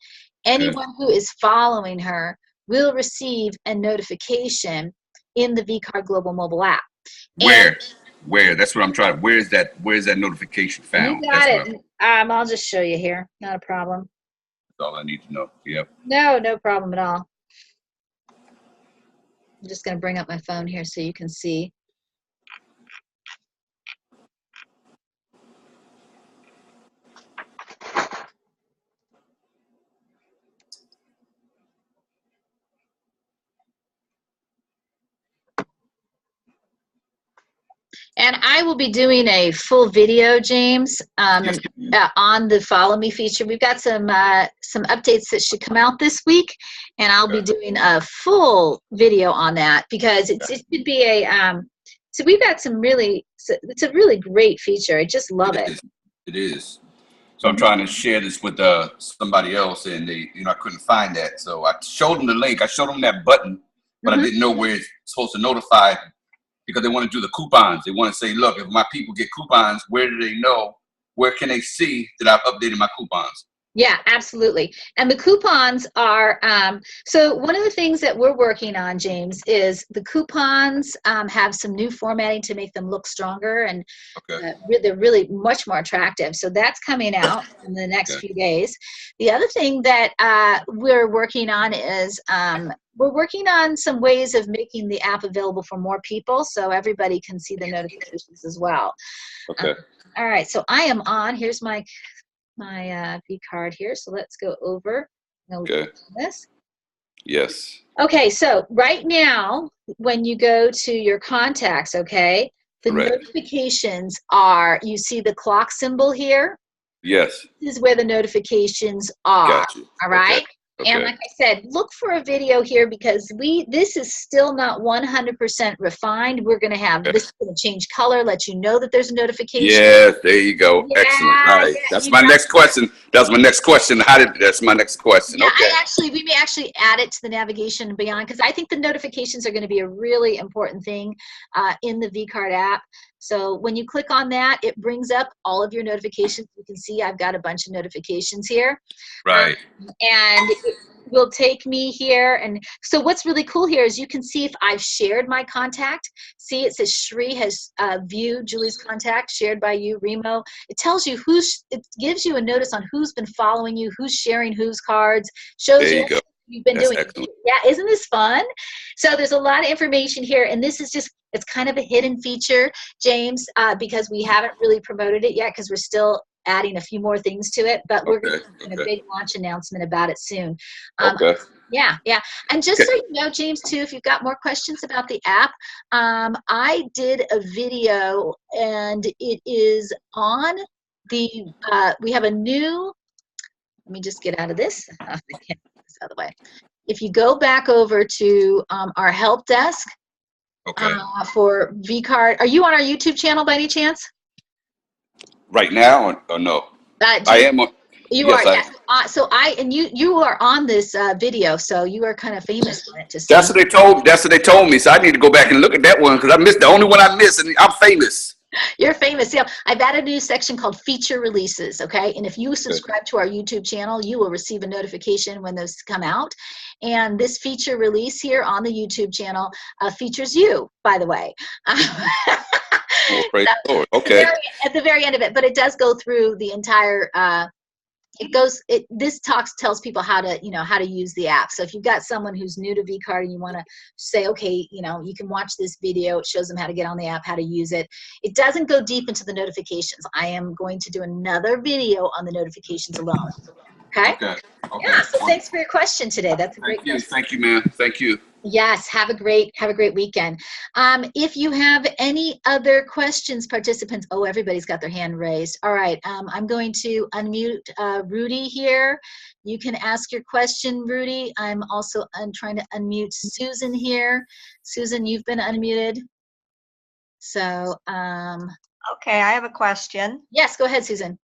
anyone who is following her will receive a notification in the Vcard Global mobile app. Where? That's what I'm trying. Where's that notification found? You got it. I'll just show you here. Not a problem. That's all I need to know. Yep. No problem at all. I'm just going to bring up my phone here so you can see. And I will be doing a full video, James, on the Follow Me feature. We've got some updates that should come out this week, and I'll be doing a full video on that because it should be a. So we've got it's a really great feature. I just love it. It is. So I'm trying to share this with somebody else, and I couldn't find that. So I showed them the link. I showed them that button, but I didn't know where it's supposed to notify. Because they want to do the coupons. They want to say, look, if my people get coupons, where do they know? Where can they see that I've updated my coupons? Yeah, absolutely. And the coupons are, so one of the things that we're working on, James, is the coupons have some new formatting to make them look stronger, and they're really much more attractive. So that's coming out in the next few days. The other thing that we're working on is we're working on some ways of making the app available for more people so everybody can see the notifications as well. Okay. All right, so I am on. Here's my Vcard here. So let's go over this. Yes. Okay, so right now, when you go to your contacts, the notifications are, you see the clock symbol here? Yes. This is where the notifications are. Got you. All right? Okay. And like I said, look for a video here because this is still not 100% refined. We're going to have this is going to change color, let you know that there's a notification. Yeah, there you go. Yeah, excellent. All right. That's my next question. That's my next question. That's my next question. Yeah, okay. We may actually add it to the navigation and beyond because I think the notifications are going to be a really important thing in the Vcard app. So when you click on that, it brings up all of your notifications. You can see I've got a bunch of notifications here. Right. And it will take me here. And so what's really cool here is you can see if I've shared my contact. See, it says Shri has viewed Julie's contact, shared by you, Remo. It tells you it gives you a notice on who's been following you, who's sharing whose cards, shows you you've been That's doing. excellent. Yeah, isn't this fun? So there's a lot of information here, and this is just, it's kind of a hidden feature, James, because we haven't really promoted it yet because we're still adding a few more things to it, but we're going to do a big launch announcement about it soon. Okay. Yeah. And just so you know, James, too, if you've got more questions about the app, I did a video, and it is on the, we have a new, let me just get out of this. I can't get this out of the way. If you go back over to our help desk for Vcard, are you on our YouTube channel by any chance? Right now or no? I am on. You yes, are, yes. So you are on this video, so you are kind of famous on it to see. That's what they told me. So I need to go back and look at that one because I missed the only one I missed, and I'm famous. You're famous. Yeah, I've added a new section called feature releases. Okay, and if you subscribe to our YouTube channel, you will receive a notification when those come out. And this feature release here on the YouTube channel features you, by the way. Oh, praise the Lord. Okay. At the very end of it, but it does go through the entire. This tells people how to use the app. So if you've got someone who's new to Vcard and you want to say, okay, you can watch this video. It shows them how to get on the app, how to use it. It doesn't go deep into the notifications. I am going to do another video on the notifications alone. Okay. Yeah. So thanks for your question today. That's a great question. Thank you, man. Thank you. Yes, have a great weekend. If you have any other questions, participants, everybody's got their hand raised. All right, I'm going to unmute Rudy here. You can ask your question, Rudy. I'm also trying to unmute Susan here. Susan, you've been unmuted. So, okay, I have a question. Yes, go ahead, Susan.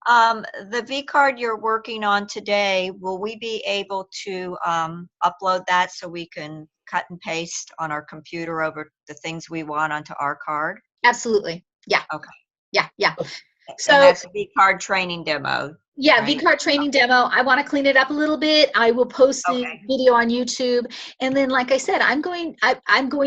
The Vcard you're working on today, will we be able to upload that so we can cut and paste on our computer over the things we want onto our card? Absolutely. Yeah. Okay. Yeah. So and that's a Vcard training demo. Yeah, right? Vcard training demo. I want to clean it up a little bit. I will post the video on YouTube, and then, like I said, I'm going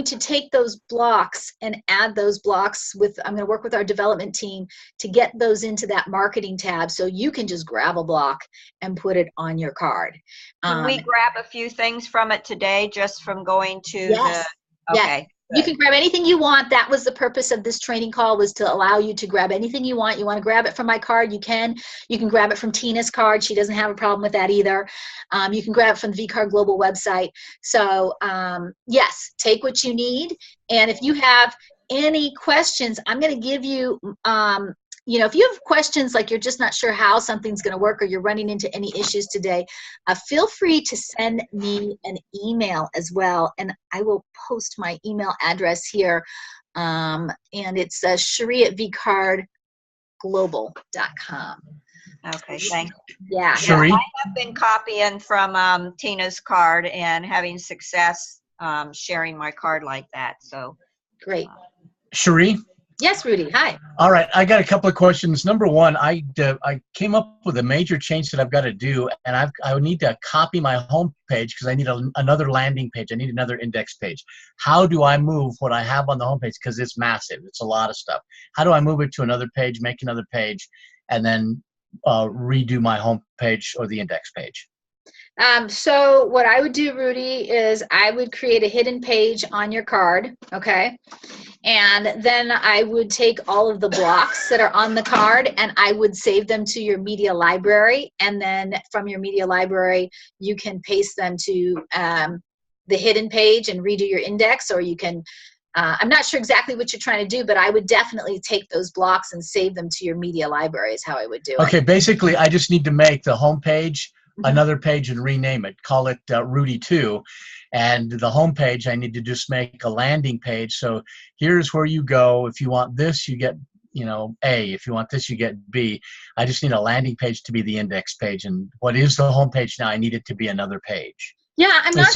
to take those blocks and add those blocks I'm going to work with our development team to get those into that marketing tab, so you can just grab a block and put it on your card. Can we grab a few things from it today, just from going to yes. the? Okay. Yes. You can grab anything you want. That was the purpose of this training call, was to allow you to grab anything you want. You want to grab it from my card, you can. You can grab it from Tina's card. She doesn't have a problem with that either. You can grab it from the Vcard Global website. So yes, take what you need. And if you have any questions, I'm going to give you, if you have questions like you're just not sure how something's going to work, or you're running into any issues today, feel free to send me an email as well, and I will post my email address here, and it's cherie@vcardglobal.com. Okay, thanks. Yeah. Cherie? I have been copying from Tina's card and having success sharing my card like that. So great. Cherie? Yes, Rudy. Hi. All right. I got a couple of questions. Number one, I came up with a major change that I've got to do, and I need to copy my home page because I need another landing page. I need another index page. How do I move what I have on the home page? Because it's massive. It's a lot of stuff. How do I move it to another page, make another page, and then redo my home page or the index page? So what I would do, Rudy, is I would create a hidden page on your card, okay? And then I would take all of the blocks that are on the card and I would save them to your media library. And then from your media library, you can paste them to the hidden page and redo your index, or you can, I'm not sure exactly what you're trying to do, but I would definitely take those blocks and save them to your media library is how I would do it. Okay, basically I just need to make the home page another page and rename it. Call it Rudy 2. And the home page, I need to just make a landing page. So here's where you go. If you want this, you get, A. If you want this, you get B. I just need a landing page to be the index page. And what is the home page now? I need it to be another page. Yeah, I'm not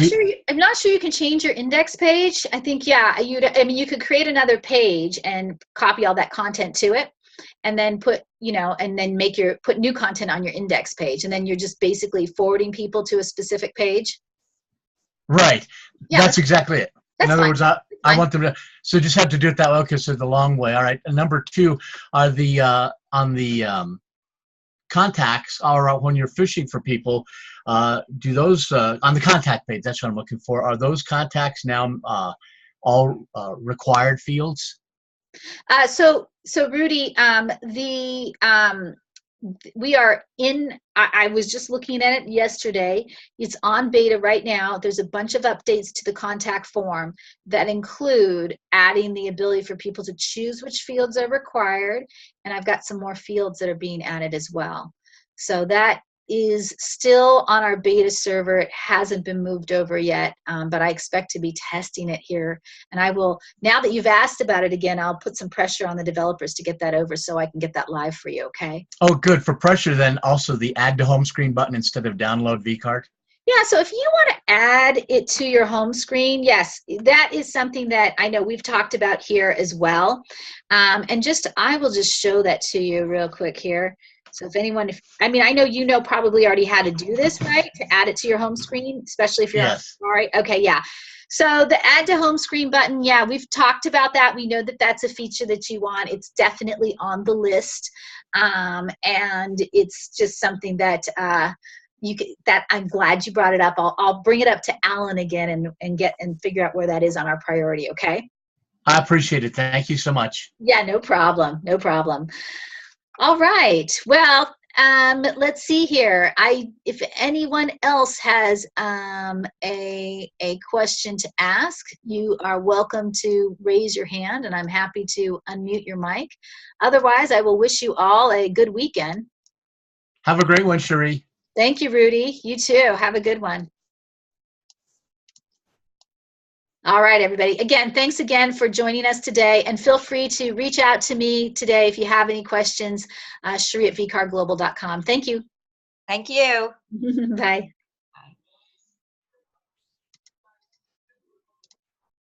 sure you can change your index page. I think, you could create another page and copy all that content to it, and then put new content on your index page, and then you're just basically forwarding people to a specific page. Right. Yeah, that's exactly it. In other words, I want them to, so just have to do it that way. Okay, so the long way. All right. And number 2 are the on the contacts, or when you're fishing for people, do those on the contact page? That's what I'm looking for. Are those contacts now all required fields? So Rudy, we are in, I was just looking at it yesterday. It's on beta right now. There's a bunch of updates to the contact form that include adding the ability for people to choose which fields are required. And I've got some more fields that are being added as well. So that is still on our beta server. It hasn't been moved over yet, but I expect to be testing it here. And I will, now that you've asked about it again, I'll put some pressure on the developers to get that over so I can get that live for you, okay? Oh, good. For pressure, then also the add to home screen button instead of download vCard? Yeah, so if you want to add it to your home screen, yes, that is something that I know we've talked about here as well. And I will just show that to you real quick here. So if anyone, I mean, I know you know probably already how to do this, right? To add it to your home screen, especially if you're on Safari. Okay, yeah. So the add to home screen button, yeah, we've talked about that. We know that that's a feature that you want. It's definitely on the list. And it's just something that that I'm glad you brought it up. I'll bring it up to Alan again and figure out where that is on our priority, okay? I appreciate it. Thank you so much. Yeah, no problem. No problem. All right. Well, let's see here. If anyone else has a question to ask, you are welcome to raise your hand, and I'm happy to unmute your mic. Otherwise, I will wish you all a good weekend. Have a great one, Cherie. Thank you, Rudy. You too. Have a good one. All right, everybody. Again, thanks again for joining us today, and feel free to reach out to me today if you have any questions, Cherie at vcardglobal.com. Thank you. Thank you. Bye.